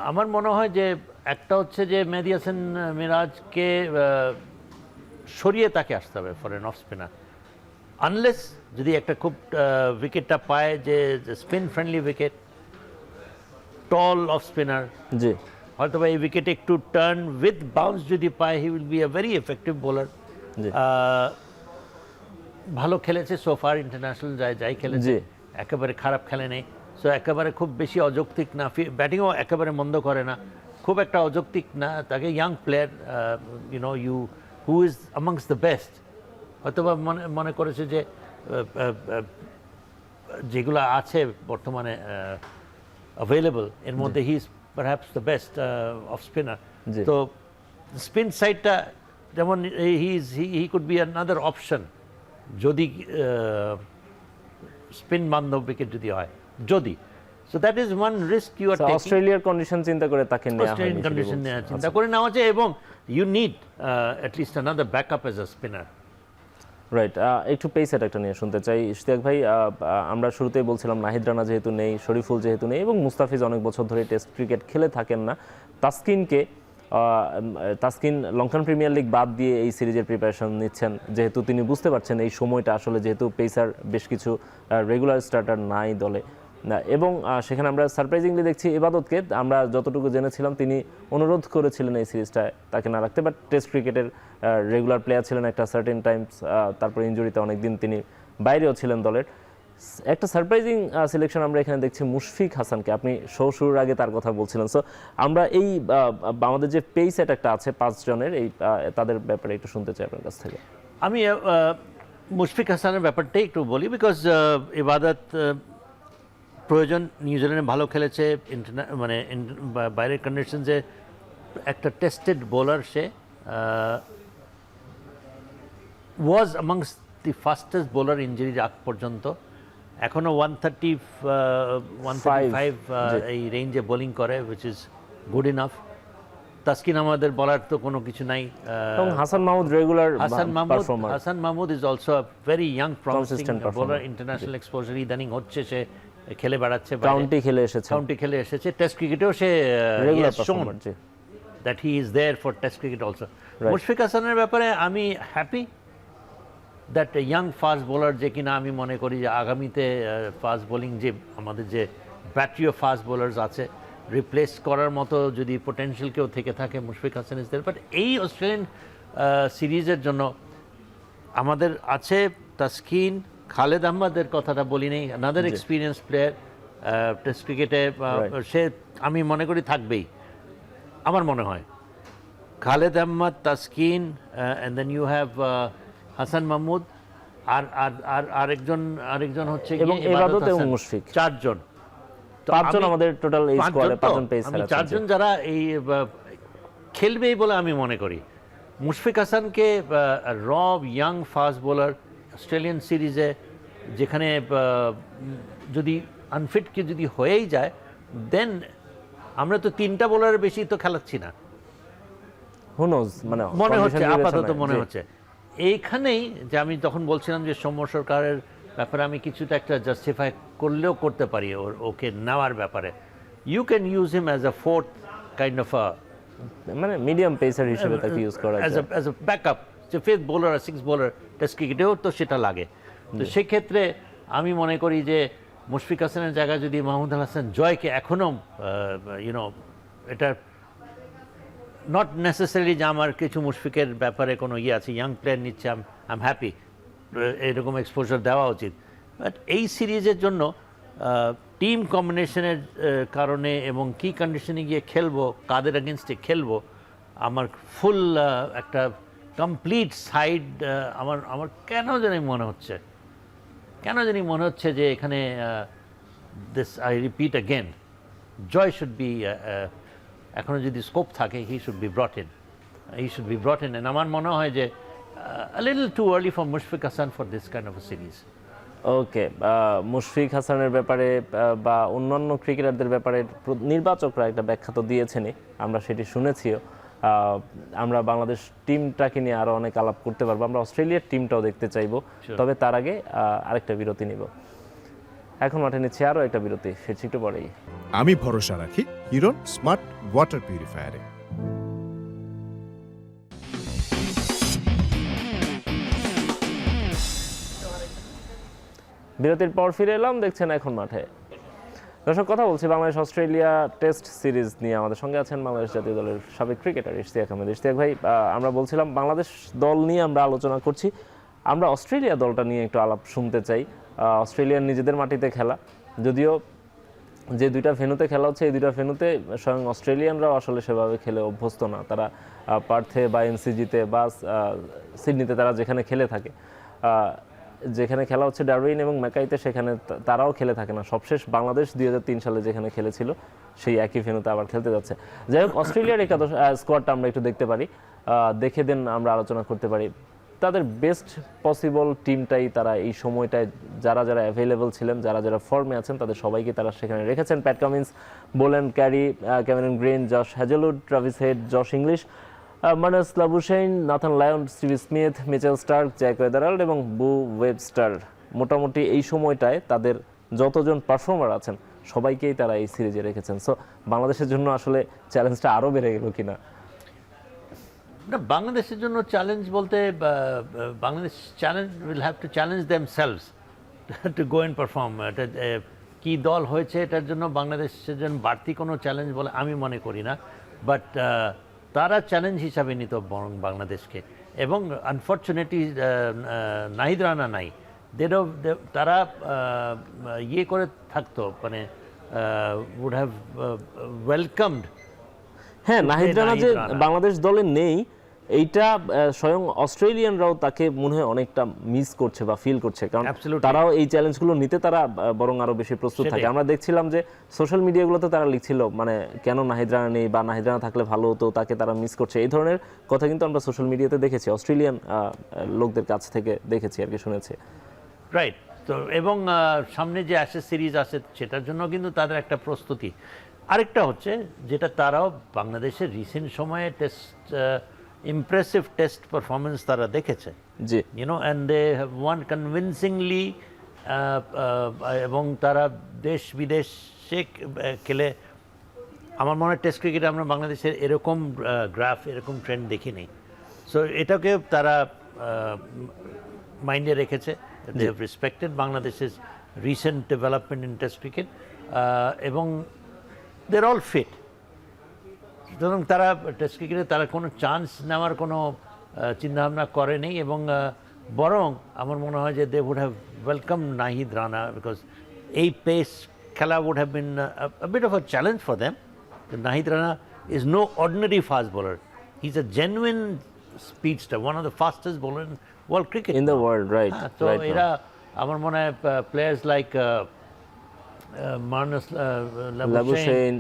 Speaker 3: আমার মনে হয় যে একটা হচ্ছে যে মেহেদী হাসান মিরাজকে সরিয়ে তাকে আসতে হবে for an off spinner, unless যদি একটা খুব উইকেটটা পায় যে spin friendly wicket, tall off spinner,
Speaker 1: জি,
Speaker 3: হয়তো এই উইকেটে একটু টার্ন উইথ বাউন্স যদি পায়, he will be a very effective bowler.
Speaker 1: জি,
Speaker 3: ভালো খেলেছে সোফার, ইন্টারন্যাশনাল যাই খেলেছে, একেবারে খারাপ খেলে নেই, সো একেবারে খুব বেশি অযৌক্তিক না, ব্যাটিংও একেবারে মন্দ করে না, খুব একটা অযৌক্তিক না, তাকে young player who is amongst the best, হয়তো বা মনে করেছে যে যেগুলো আছে বর্তমানে অ্যাভেলেবল এর মধ্যে he is perhaps the best of spinner. তো স্পিন সাইডটা যেমন he could be another option যদি স্পিন বান্ধব উইকেট যদি হয়, যদি, so that is one risk you are taking.
Speaker 1: অস্ট্রেলিয়ার কন্ডিশন চিন্তা করে তাকে নেওয়া হয়,
Speaker 3: অস্ট্রেলিয়ান কন্ডিশন চিন্তা করে নেওয়া যায়, এবং you need at least another backup as a spinner.
Speaker 1: Right, একটু পেস অ্যাটাকটা নিয়ে শুনতে চাই ইশতিয়াক ভাই। আমরা শুরুতেই বলছিলাম নাহিদ রানা যেহেতু নেই, শরীফুল যেহেতু নেই এবং মুস্তাফিজ অনেক বছর ধরে টেস্ট ক্রিকেট খেলে থাকেন না, তাসকিন লঙ্কান প্রিমিয়ার লিগ বাদ দিয়ে এই সিরিজের প্রিপারেশন নিচ্ছেন, যেহেতু তিনি বুঝতে পারছেন এই সময়টা আসলে যেহেতু পেসার বেশ কিছু রেগুলার স্টার্টার নাই দলে, এবং সেখানে আমরা সারপ্রাইজিংলি দেখছি ইবাদতকে, আমরা যতটুকু জেনেছিলাম তিনি অনুরোধ করেছিলেন এই সিরিজটায় তাকে না রাখতে, বাট টেস্ট ক্রিকেটের রেগুলার প্লেয়ার ছিলেন একটা সার্টেন টাইমস, তারপর ইনজুরিতে অনেকদিন তিনি বাইরেও ছিলেন দলের। একটা সারপ্রাইজিং সিলেকশন আমরা এখানে দেখছি মুশফিক হাসানকে, আপনি শুরুর আগে তার কথা বলছিলেন। সো আমরা এই আমাদের যে পেস অ্যাটাকটা আছে 5 জনের, এই তাদের ব্যাপারে একটু শুনতে চাই আপনার কাছ থেকে।
Speaker 3: আমি মুশফিক হাসানের ব্যাপারটাই একটু বলি, বিকজ ইবাদত প্রয়োজন, নিউজিল্যান্ডে ভালো খেলেছে, মানে বাইরের কন্ডিশনসে একটা টেস্টেড বোলার, সে was amongst the fastest bowler ইঞ্জুরির আগ পর্যন্ত, এখনও 135 এই রেঞ্জে বোলিং করে, which is good enough. Taskin আমাদের বলার তো কোনো কিছু নাই,
Speaker 1: Hasan Mahmud regular
Speaker 3: Hasan Mahmud is also very young promising bowler, international exposure ইদানিং হচ্ছে, সে খেলে বেড়াচ্ছে, কাউন্টি খেলে এসেছে, টেস্ট ক্রিকেটেও সে that he is there for test cricket also. Mushfiq হাসানের ব্যাপারে আমি happy that young fast bowler, যে কিনা আমি মনে করি যে আগামীতে ফাস্ট বোলিং যে আমাদের যে ব্যাটারি অফ ফাস্ট বোলার্স আছে, রিপ্লেস করার মতো যদি পোটেনশিয়াল কেউ থেকে থাকে Mushfiq Hasan is there. But এই অস্ট্রেলিয়ান সিরিজের জন্য আমাদের আছে তাসকিন, খালেদ আহমদের কথাটা বলি নেই, আনাদার এক্সপিরিয়েন্স প্লেয়ার টেস্ট ক্রিকেটে, সে আমি মনে করি থাকবেই, আমার মনে হয় Khaled Ahmed, Taskin, and then you have Hasan Mahmud, আর আরেকজন হচ্ছে
Speaker 1: ইবাদত এবং মুশফিক,
Speaker 3: 4 জন।
Speaker 1: 5 জন আমাদের টোটাল এই স্কোয়াডে 5 জন পেসার আছে,
Speaker 3: 4 জন যারা এই খেলবেই বলে আমি মনে করি। মুশফিক হাসানকে র ইয়াং ফাস্ট বোলার অস্ট্রেলিয়ান সিরিজে, যেখানে যদি আনফিটকে যদি হয়েই যায়, দেন আমরা তো 3টা বোলারের বেশি তো খেলাচ্ছি না, মনে হচ্ছে আপাতত মনে হচ্ছে। এইখানেই যে আমি তখন বলছিলাম যে সৌম্য সরকারের ব্যাপারে আমি কিছুটা একটা জাস্টিফাই করলেও করতে পারি ওকে নেওয়ার ব্যাপারে। You can use him as a 4th kind of
Speaker 1: মানে মিডিয়াম পেসার হিসেবে তাকে ইউজ করা যায়,
Speaker 3: অ্যাজ আ ব্যাকআপ, যে 5th বোলার আর 6th বোলার টেস্ট ক্রিকেটেও তো সেটা লাগে। তো সেক্ষেত্রে আমি মনে করি যে মুশফিক হাসানের জায়গায় যদি মাহমুদুল হাসান জয়কে এখনও এটা নট নেসেসারি যে আমার কিছু মুশফিকের ব্যাপারে কোনো আছে, ইয়াং প্লেয়ার নিচ্ছে, আই এম হ্যাপি, এরকম এক্সপোজার দেওয়া উচিত। বাট এই সিরিজের জন্য টিম কম্বিনেশনের কারণে এবং কি কন্ডিশনে গিয়ে খেলবো, কাদের এগেনস্টে খেলবো, আমার ফুল একটা কমপ্লিট সাইড আমার কেন জানি মনে হচ্ছে যে এখানে this I repeat again, Joy should be, এখনো যদি স্কোপ থাকে, he should be brought in, and আমার মনে হয় যে a little too early for Mushfiq Hasan for this kind of a series.
Speaker 1: ওকে, মুশফিক হাসানের ব্যাপারে বা অন্যান্য ক্রিকেটারদের ব্যাপারে নির্বাচকরা একটা ব্যাখ্যা তো দিয়েছেনই, আমরা সেটি শুনেছিও। আমরা বাংলাদেশ টিমটাকে নিয়ে আরও অনেক আলাপ করতে পারবো, আমরা অস্ট্রেলিয়ার টিমটাও দেখতে চাইবো, তবে তার আগে আরেকটা বিরতি নিব। এখন মাঠে নিচ্ছে আরও একটা বিরতি, সেটি একটু পরেই।
Speaker 4: আমি ভরসা রাখি হিরন স্মার্ট ওয়াটার পিউরিফায়ারে।
Speaker 1: বিরতির পর ফিরে এলাম, দেখছেন এখন মাঠে। দর্শক, কথা বলছি বাংলাদেশ অস্ট্রেলিয়া টেস্ট সিরিজ নিয়ে। আমাদের সঙ্গে আছেন বাংলাদেশ জাতীয় দলের সাবেক ক্রিকেটার ইশতিয়াক আহমেদ। ইশতিয়াক ভাই, আমরা বলছিলাম বাংলাদেশ দল নিয়ে আমরা আলোচনা করছি, আমরা অস্ট্রেলিয়া দলটা নিয়ে একটু আলাপ শুনতে চাই। অস্ট্রেলিয়ার নিজেদের মাটিতে খেলা, যদিও যে দুইটা ভেন্যুতে খেলা হচ্ছে, এই দুইটা ভেন্যুতে স্বয়ং অস্ট্রেলিয়ানরাও আসলে সেভাবে খেলে অভ্যস্ত না। তারা পার্থে বা এনসিজিতে বা সিডনিতে তারা যেখানে খেলে থাকে, যেখানে খেলা হচ্ছে ডারউইন এবং ম্যাকাইতে, সেখানে তারাও খেলে থাকে না। সবশেষ বাংলাদেশ 2003 সালে যেখানে খেলেছিল সেই একই ভেন্যুতে আবার খেলতে যাচ্ছে। যাই হোক, অস্ট্রেলিয়ার একাদশ স্কোয়াডটা আমরা একটু দেখতে পারি, দেখে দেন আমরা আলোচনা করতে পারি। তাদের বেস্ট পসিবল টিমটাই তারা এই সময়টায় যারা যারা অ্যাভেলেবল ছিলেন, যারা যারা ফর্মে আছেন, তাদের সবাইকে তারা সেখানে রেখেছেন। প্যাট কামিন্স, বোলেন Carey, Cameron Green, Josh Hazlewood, Travis Head, Josh Inglis, Marnus Labuschagne, Nathan Lyon, Steve Smith, Mitchell Starc, Jake Weatherald এবং বু ওয়েবস্টার। মোটামুটি এই সময়টায় তাদের যতজন পারফর্মার আছেন সবাইকেই তারা এই সিরিজে রেখেছেন। সো বাংলাদেশের জন্য আসলে চ্যালেঞ্জটা আরও বেড়ে গেল কিনা?
Speaker 3: না, বাংলাদেশের জন্য চ্যালেঞ্জ বলতে Bangladesh will have to challenge themselves to go and perform. এটা কী দল হয়েছে এটার জন্য বাংলাদেশের জন্য বাড়তি কোনো চ্যালেঞ্জ বলে আমি মনে করি না, বাট তারা চ্যালেঞ্জ হিসাবে নিত বরং বাংলাদেশকে। এবং আনফর্চুনেটলি নাহিদ রানা নাই, তারা ইয়ে করে থাকতো, মানে উড হ্যাভ ওয়েলকামড।
Speaker 1: হ্যাঁ, নাহিদ রানা যে বাংলাদেশ দলে নেই, এইটা স্বয়ং অস্ট্রেলিয়ানরাও তাকে মনে হয় অনেকটা মিস করছে বা ফিল করছে, কারণ তারাও এই চ্যালেঞ্জগুলো নিতে তারা বরং আরো বেশি প্রস্তুত থাকে। আমরা দেখছিলাম যে সোশ্যাল মিডিয়াগুলোতে তারা লিখছিল, মানে কেন নাহিদ রানা নেই বা নাহিদ রানা থাকলে ভালো হতো, তাকে তারা মিস করছে, এই ধরনের কথা কিন্তু আমরা সোশ্যাল মিডিয়াতে দেখেছি, অস্ট্রেলিয়ান লোকদের কাছ থেকে দেখেছি আর কি, শুনেছি।
Speaker 3: রাইট। তো এবং সামনে যে অ্যাশেজ সিরিজ আছে সেটার জন্য কিন্তু তাদের একটা প্রস্তুতি। আরেকটা হচ্ছে যেটা তারাও বাংলাদেশের রিসেন্ট সময়ে টেস্ট ইমপ্রেসিভ টেস্ট পারফরমেন্স তারা দেখেছে,
Speaker 1: জি,
Speaker 3: you know, and they have won convincingly, এবং তারা দেশ বিদেশে খেলে। আমার মনে হয় টেস্ট ক্রিকেটে আমরা বাংলাদেশের এরকম গ্রাফ, এরকম ট্রেন্ড দেখিনি। সো এটাকে তারা মাইন্ডে রেখেছে, দে হ্যাভ রেসপেক্টেড বাংলাদেশের recent development in test cricket, এবং দে আর অল ফিট। সুতরাং তারা টেস্ট ক্রিকেটে তারা কোনো চান্স নেওয়ার কোনো চিন্তাভাবনা করেনি, এবং বরং আমার মনে হয় যে they would have welcome Nahid Rana, because এই পেস খেলা would have been a bit of a challenge for them. Nahid Rana is no ordinary fast bowler. He's a genuine speedster, one of the fastest bowler in world cricket.
Speaker 1: In the world, right.
Speaker 3: So এরা আমার মনে হয় players like Marnus Labuschagne,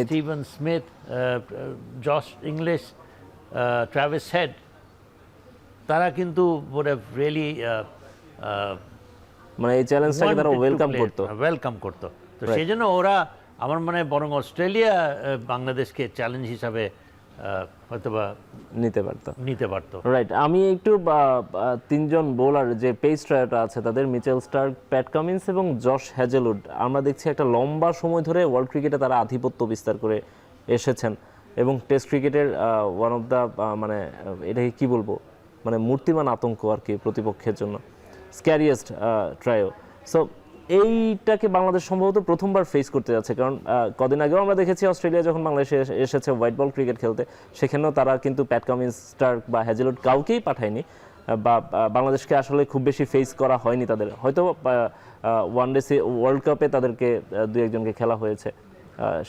Speaker 3: Stephen Smith, Josh English, Travis Head, তারা কিন্তু would have really
Speaker 1: মানে এই চ্যালেঞ্জটাকে তারা
Speaker 3: welcome করতো। তো সেই জন্য ওরা আমার মনে হয় বরং অস্ট্রেলিয়া বাংলাদেশকে চ্যালেঞ্জ হিসাবে হয়তোবা নিতে পারতো।
Speaker 1: রাইট। আমি একটু তিনজন বোলার যে পেস ট্রায়োটা আছে তাদের, মিচেল স্টার্ক, প্যাট কামিন্স এবং জশ হ্যাজেলউড, আমরা দেখছি একটা লম্বা সময় ধরে ওয়ার্ল্ড ক্রিকেটে তারা আধিপত্য বিস্তার করে এসেছেন, এবং টেস্ট ক্রিকেটের ওয়ান অফ দ্য, মানে এটাকে কি বলবো, মানে মূর্তিমান আতঙ্ক আর কি প্রতিপক্ষের জন্য, স্ক্যারিয়েস্ট ট্রায়ো। সো এইটাকে বাংলাদেশ সম্ভবত প্রথমবার ফেস করতে যাচ্ছে, কারণ কদিন আগেও আমরা দেখেছি অস্ট্রেলিয়া যখন বাংলাদেশে এসেছে হোয়াইট বল ক্রিকেট খেলতে, সেখানেও তারা কিন্তু প্যাট কামিন্স, স্টার্ক বা হ্যাজেলউড কাউকেই পাঠায়নি, বা বাংলাদেশকে আসলে খুব বেশি ফেস করা হয়নি তাদের। হয়তো ওয়ানডে ওয়ার্ল্ড কাপে তাদেরকে দুই একজনকে খেলা হয়েছে,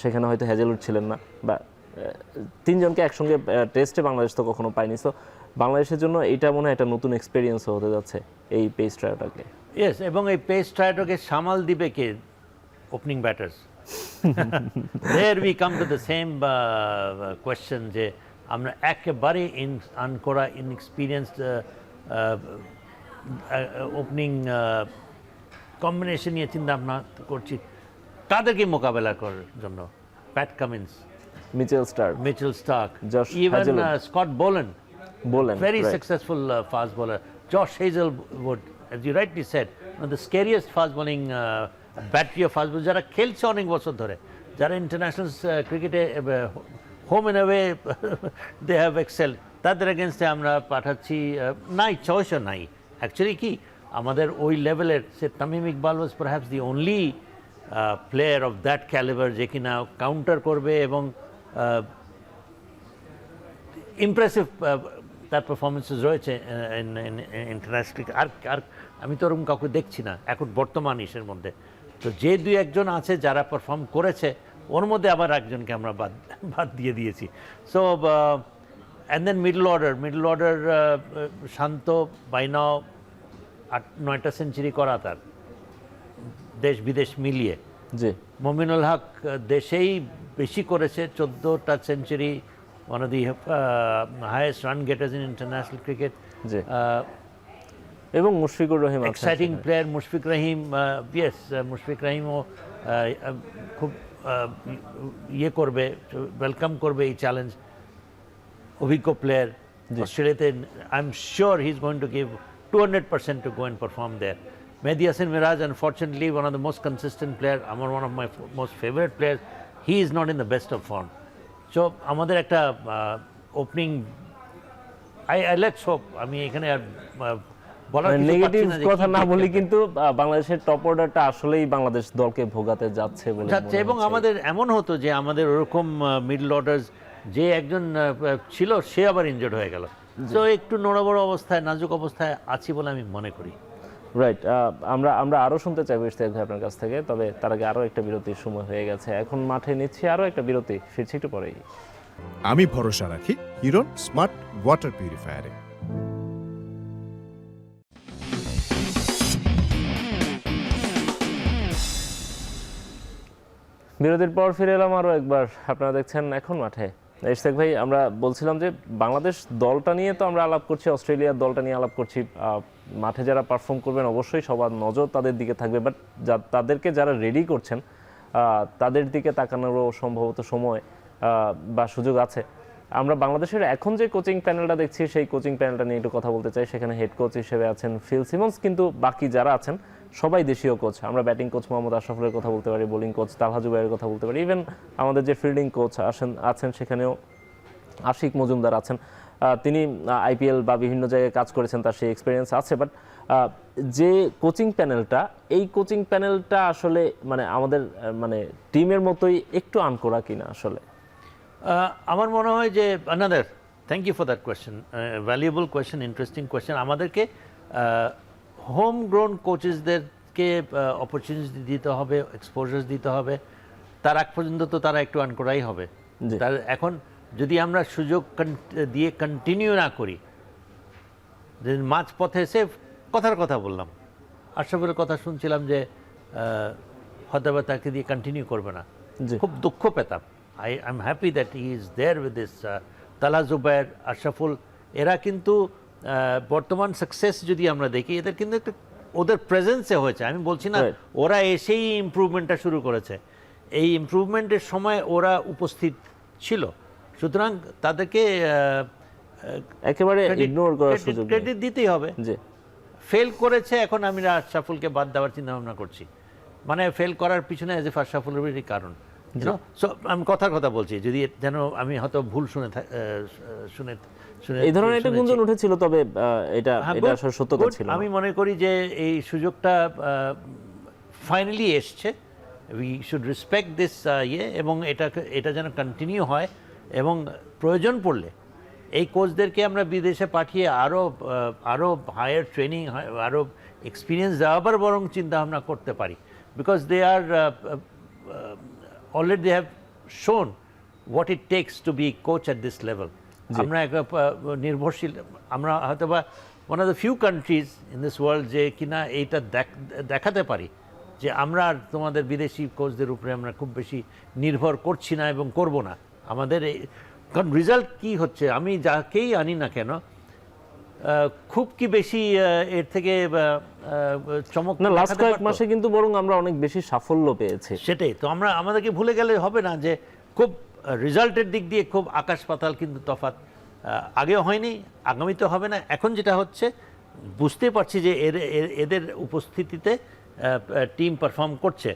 Speaker 1: সেখানে হয়তো হ্যাজেলউড ছিলেন না, বা তিনজনকে একসঙ্গে টেস্টে বাংলাদেশ তো কখনো পায়নি। সো বাংলাদেশের জন্য এটা মনে হয় একটা নতুন এক্সপিরিয়েন্স হতে যাচ্ছে এই পেস ট্রায়োটাকে।
Speaker 3: ইয়েস, এবং এই পেস ট্রায়োটাকে সামাল দিবে কে? Opening batters. There we come to the same question যে আমরা একেবারে আনকরা ইনএক্সপিরিয়েন্সড ওপেনিং কম্বিনেশন নিয়ে চিন্তা ভাবনা করছি, তাদেরকে মোকাবেলা করার জন্য। Pat Cummins,
Speaker 1: Mitchell Starc,
Speaker 3: Josh Hazelwood, Scott Boland, very
Speaker 1: right.
Speaker 3: successful fast bowler. Josh Hazelwood, as you rightly said, one of the scariest fast bowling battery of fast bowlers যারা খেলছে অনেক বছর ধরে, যারা ইন্টারন্যাশনাল ক্রিকেটে home and away they have excel, তাদের এগেনস্টে আমরা পাঠাচ্ছি নাই, চয়েসও নাই অ্যাকচুয়ালি। কি আমাদের ওই লেভেলের সে Tamim Iqbal was perhaps the only player of that calibre যে কিনা কাউন্টার করবে এবং ইমপ্রেসিভ তার পারফরমেন্সেস রয়েছে ইন্টারন্যাশনাল ক্রিকেট। আর আমি তো ওরকম কাউকে দেখছি না এখন বর্তমান ইসের মধ্যে। তো যে দুই একজন আছে যারা পারফর্ম করেছে, ওর মধ্যে আবার একজনকে আমরা বাদ দিয়ে দিয়েছি। So and then middle order Shanto বাইনাও 8-9টা সেঞ্চুরি করা তার দেশ বিদেশ মিলিয়ে।
Speaker 1: জি,
Speaker 3: মমিনুল হক দেশেই বেশি করেছে, 14টা century, one of the highest run getters in international cricket.
Speaker 1: জি, এবং Mushfiqur Rahim
Speaker 3: exciting player Mushfiq Rahim, yes Mushfiq রহিমও খুব ইয়ে করবে, ওয়েলকাম করবে এই চ্যালেঞ্জ। অভিজ্ঞ প্লেয়ার অস্ট্রেলিয়াতে, I am sure he is going to give 200% to go and perform there. Mehdi Hasan Miraj, unfortunately, one of the most consistent players, one of my most favorite players, he is not in the best of form. So, আমাদের একটা opening, I let's hope, আমি এখানে আর বলার কিছু পাচ্ছি
Speaker 1: negative
Speaker 3: না যে
Speaker 1: কথা
Speaker 3: কি
Speaker 1: না বলি,
Speaker 3: খেলবে।
Speaker 1: কিন্তু বাংলাদেশের টপ অর্ডারটা আসলেই বাংলাদেশ দলকে ভোগাতে যাচ্ছে বলে
Speaker 3: যাচ্ছে, এবং আমাদের এমন হতো যে আমাদের ওরকম মিডল অর্ডার্স যে একজন ছিল সে আবার ইনজর্ড হয়ে গেল। তো একটু নড়বড় অবস্থায়, নাজুক অবস্থায় আছি বলে আমি মনে করি।
Speaker 1: রাইট, আমরা আরও শুনতে চাইবো ইশতিয়াক ভাই আপনার কাছ থেকে, তবে তার আগে আরও একটা বিরতির সময় হয়ে গেছে। এখন মাঠে নিচ্ছি আরও একটা বিরতি, ফিরছি একটু পরেই।
Speaker 4: আমি ভরসা রাখি হিরন স্মার্ট ওয়াটার পিউরিফায়ারে।
Speaker 1: বিরতির পর ফিরে এলাম আরও একবার। আপনারা দেখছেন এখন মাঠে। ইশতিয়াক ভাই, আমরা বলছিলাম যে বাংলাদেশ দলটা নিয়ে তো আমরা আলাপ করছি, অস্ট্রেলিয়ার দলটা নিয়ে আলাপ করছি। মাঠে যারা পারফর্ম করবেন অবশ্যই সবার নজর তাদের দিকে থাকবে, বাট তাদেরকে যারা রেডি করছেন তাদের দিকে তাকানোরও সম্ভবত সময় বা সুযোগ আছে। আমরা বাংলাদেশের এখন যে কোচিং প্যানেলটা দেখছি সেই কোচিং প্যানেলটা নিয়ে একটু কথা বলতে চাই। সেখানে হেড কোচ হিসেবে আছেন ফিল সিমন্স, কিন্তু বাকি যারা আছেন সবাই দেশীয় কোচ। আমরা ব্যাটিং কোচ মোহাম্মদ আশরাফুলের কথা বলতে পারি, বোলিং কোচ তালহা জুবাইরের কথা বলতে পারি, ইভেন আমাদের যে ফিল্ডিং কোচ আছেন সেখানেও আশিক মজুমদার আছেন। তিনি আইপিএল বা বিভিন্ন জায়গায় কাজ করেছেন, তার সেই এক্সপিরিয়েন্স আছে। বাট যে কোচিং প্যানেলটা, এই কোচিং প্যানেলটা আসলে মানে আমাদের মানে টিমের মতোই একটু আনকোরা কিনা আসলে?
Speaker 3: আমার মনে হয় যে another, thank you for that question, valuable question, interesting question. আমাদেরকে হোম গ্রোন কোচেসদেরকে অপরচুনিটি দিতে হবে, এক্সপোজার্স দিতে হবে। তার আগ পর্যন্ত তো তারা একটু আনকোরাই হবে। তার এখন যদি আমরা সুযোগ দিয়ে কন্টিনিউ না করি, মাঝ পথে এসে কথার কথা বললাম, আশরাফুলের কথা শুনছিলাম যে হয়তো তাকে দিয়ে কন্টিনিউ করবে না, খুব দুঃখ পেতাম। I am happy that he is there with this তালহা জুবায়ের, আশরাফুল, এরা কিন্তু বর্তমান সাকসেস যদি আমরা দেখি, এদের কিন্তু একটা ওদের প্রেজেন্সে হয়েছে। আমি বলছি না ওরা এসেই ইমপ্রুভমেন্টটা শুরু করেছে, এই ইমপ্রুভমেন্টের সময় ওরা উপস্থিত ছিল। সুতরাং তাদেরকে
Speaker 1: একেবারে ইগনোর করার সুযোগ
Speaker 3: ক্রেডিট দিতেই হবে। ফেল করেছে, এখন আমি আশরাফুলকে বাদ দেওয়ার চিন্তা ভাবনা করছি, মানে ফেল করার পিছনে এজ এ আশরাফুলেরই কারণ। সো আমি কথার কথা বলছি, যদি যেন আমি হয়তো ভুল শুনে
Speaker 1: এই ধরনের একটা গুঞ্জন উঠেছিল, তবে এটা আসলে সত্যতা ছিল।
Speaker 3: আমি মনে করি যে এই সুযোগটা ফাইনালি এসছে, উই শুড রেসপেক্ট দিস এবং এটা যেন কন্টিনিউ হয়, এবং প্রয়োজন পড়লে এই কোচদেরকে আমরা বিদেশে পাঠিয়ে আরও হায়ার ট্রেনিং, আরও এক্সপিরিয়েন্স দেওয়াবার বরং চিন্তা ভাবনা করতে পারি, because they are already they have shown what it takes to be coach at this level. আমরা এক নির্ভরশীল, আমরা হয়তো বা one of the few countries in this world যে কিনা এইটা দেখাতে পারি যে আমরা আর তোমাদের বিদেশি কোচদের উপরে আমরা খুব বেশি নির্ভর করছি না এবং করব না। আমাদের কারণ রেজাল্ট কী হচ্ছে, আমি যাকেই আনি না কেন খুব কি বেশি এর থেকে চমক
Speaker 1: না, লাস্ট কয়েক মাসে কিন্তু বরং আমরা অনেক বেশি সাফল্য পেয়েছি।
Speaker 3: সেটাই তো, আমাদেরকে ভুলে গেলে হবে না যে খুব রেজাল্টের দিক দিয়ে খুব আকাশ পাতাল কিন্তু তফাৎ আগেও হয়নি, আগামীতে হবে না। এখন যেটা হচ্ছে বুঝতে পারছি যে এদের উপস্থিতিতে টিম পারফর্ম করছে,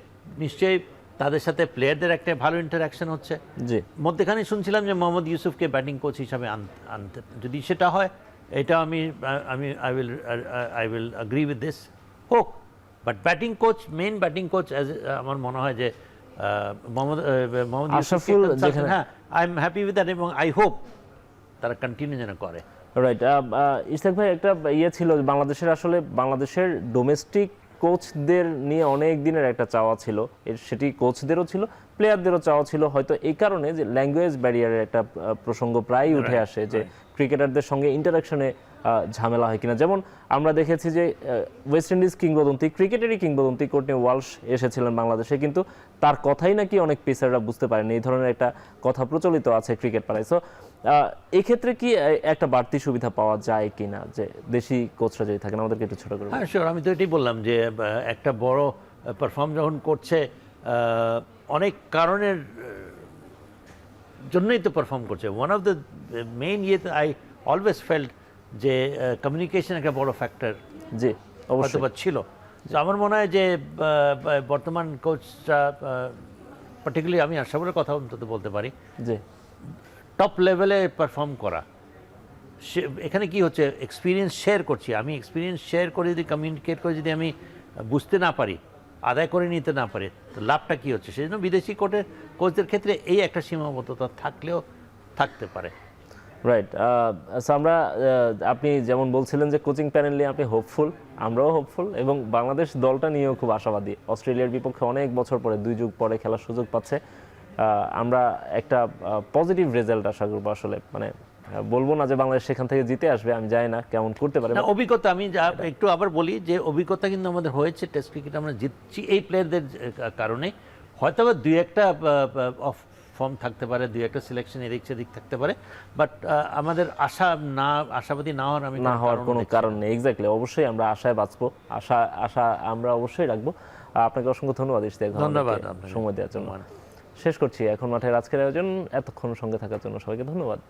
Speaker 3: নিশ্চয়ই তাদের সাথে প্লেয়ারদের একটা ভালো ইন্টারাকশন হচ্ছে।
Speaker 1: জি,
Speaker 3: মধ্যেখানে শুনছিলাম যে মোহাম্মদ ইউসুফকে ব্যাটিং কোচ হিসাবে আনতে, যদি সেটা হয় এটা আমি I will agree with this, হোক। But batting coach, main batting coach আমার মনে হয় যে মোহাম্মদ
Speaker 1: আশরাফুল,
Speaker 3: হ্যাঁ, I am happy with that এবং আই হোপ তারা কন্টিনিউ যেন করে।
Speaker 1: রাইট। ইসলাক ভাই, একটা ইয়ে ছিল বাংলাদেশের, আসলে বাংলাদেশের ডোমেস্টিক কোচদের নিয়ে অনেক দিনের একটা চাওয়া ছিল, সেটি কোচদেরও ছিল, প্লেয়ারদেরও চাওয়া ছিল। হয়তো এই কারণে যে ল্যাঙ্গুয়েজ ব্যারিয়ারের একটা প্রসঙ্গ প্রায়ই উঠে আসে যে ক্রিকেটারদের সঙ্গে ইন্টারাকশনে ঝামেলা হয় কিনা। যেমন আমরা দেখেছি যে ওয়েস্ট ইন্ডিজ কিংবদন্তি, ক্রিকেটেরই কিংবদন্তি কোর্টনি ওয়ালশ এসেছিলেন বাংলাদেশে, কিন্তু তার কথাই নাকি অনেক পেসাররা বুঝতে পারেন, এই ধরনের একটা কথা প্রচলিত আছে ক্রিকেট পাড়ায়। সো এক্ষেত্রে কি একটা বাড়তি সুবিধা পাওয়া যায় কিনা, যে দেশি কোচরা যদি থাকেন? আমাদেরকে একটু ছোট করে।
Speaker 3: হ্যাঁ শিওর, আমি তো এটাই বললাম যে একটা বড় পারফর্ম যখন করছে অনেক কারণের জন্যই তো পারফর্ম করছে। ওয়ান অফ দ্য মেইন ইয়েতে আই অলওয়েজ ফেল্ট যে কমিউনিকেশন একটা বড় ফ্যাক্টর
Speaker 1: জি অবশ্যই
Speaker 3: ছিল। তো আমার মনে হয় যে বর্তমান কোচরা, পার্টিকুলারলি আমি আশরাফুলের কথা অন্তত বলতে পারি,
Speaker 1: জি
Speaker 3: টপ লেভেলে পারফর্ম করা। এখানে কি হচ্ছে, এক্সপিরিয়েন্স শেয়ার করছি, আমি এক্সপিরিয়েন্স শেয়ার করে যদি কমিউনিকেট করে যদি আমি বুঝতে না পারি, আদায় করে নিতে না পারি, তো লাভটা কী হচ্ছে? সেই জন্য বিদেশি কোচদের ক্ষেত্রে এই একটা সীমাবদ্ধতা থাকলেও থাকতে পারে।
Speaker 1: রাইট। আমরা আপনি যেমন বলছিলেন যে কোচিং প্যানেল নিয়ে আপনি হোপফুল, আমরাও হোপফুল, এবং বাংলাদেশ দলটা নিয়েও খুব আশাবাদী। অস্ট্রেলিয়ার বিপক্ষে অনেক বছর পরে, 2 যুগ পরে খেলার সুযোগ পাচ্ছে। আমরা একটা পজিটিভ রেজাল্ট আশা করবো। আসলে মানে বলবো না যে বাংলাদেশ সেখান থেকে জিতে আসবে, আমি জানি না কেমন করতে পারে।
Speaker 3: অভিজ্ঞতা আমি একটু আবার বলি যে অভিজ্ঞতা কিন্তু আমাদের হয়েছে, টেস্ট ক্রিকেট আমরা জিতছি এই প্লেয়ারদের কারণে। হয়তো বা 2-1টা অফ ফর্ম থাকতে পারে, 2-1টা সিলেকশন এদিক সেদিক থাকতে পারে, বাট আমাদের আশাবাদী না হওয়ার আমি
Speaker 1: না হওয়ার কোনো কারণ নেই। এক্স্যাক্টলি, অবশ্যই আমরা আশায় বাঁচবো, আশা আমরা অবশ্যই রাখবো। আপনাকে অসংখ্য ধন্যবাদ ইশতিয়াক,
Speaker 3: ধন্যবাদ
Speaker 1: সময় দেওয়ার জন্য। শেষ করছি এখন মাঠের আজকের আয়োজন। এতক্ষণ সঙ্গে থাকার জন্য সবাইকে ধন্যবাদ।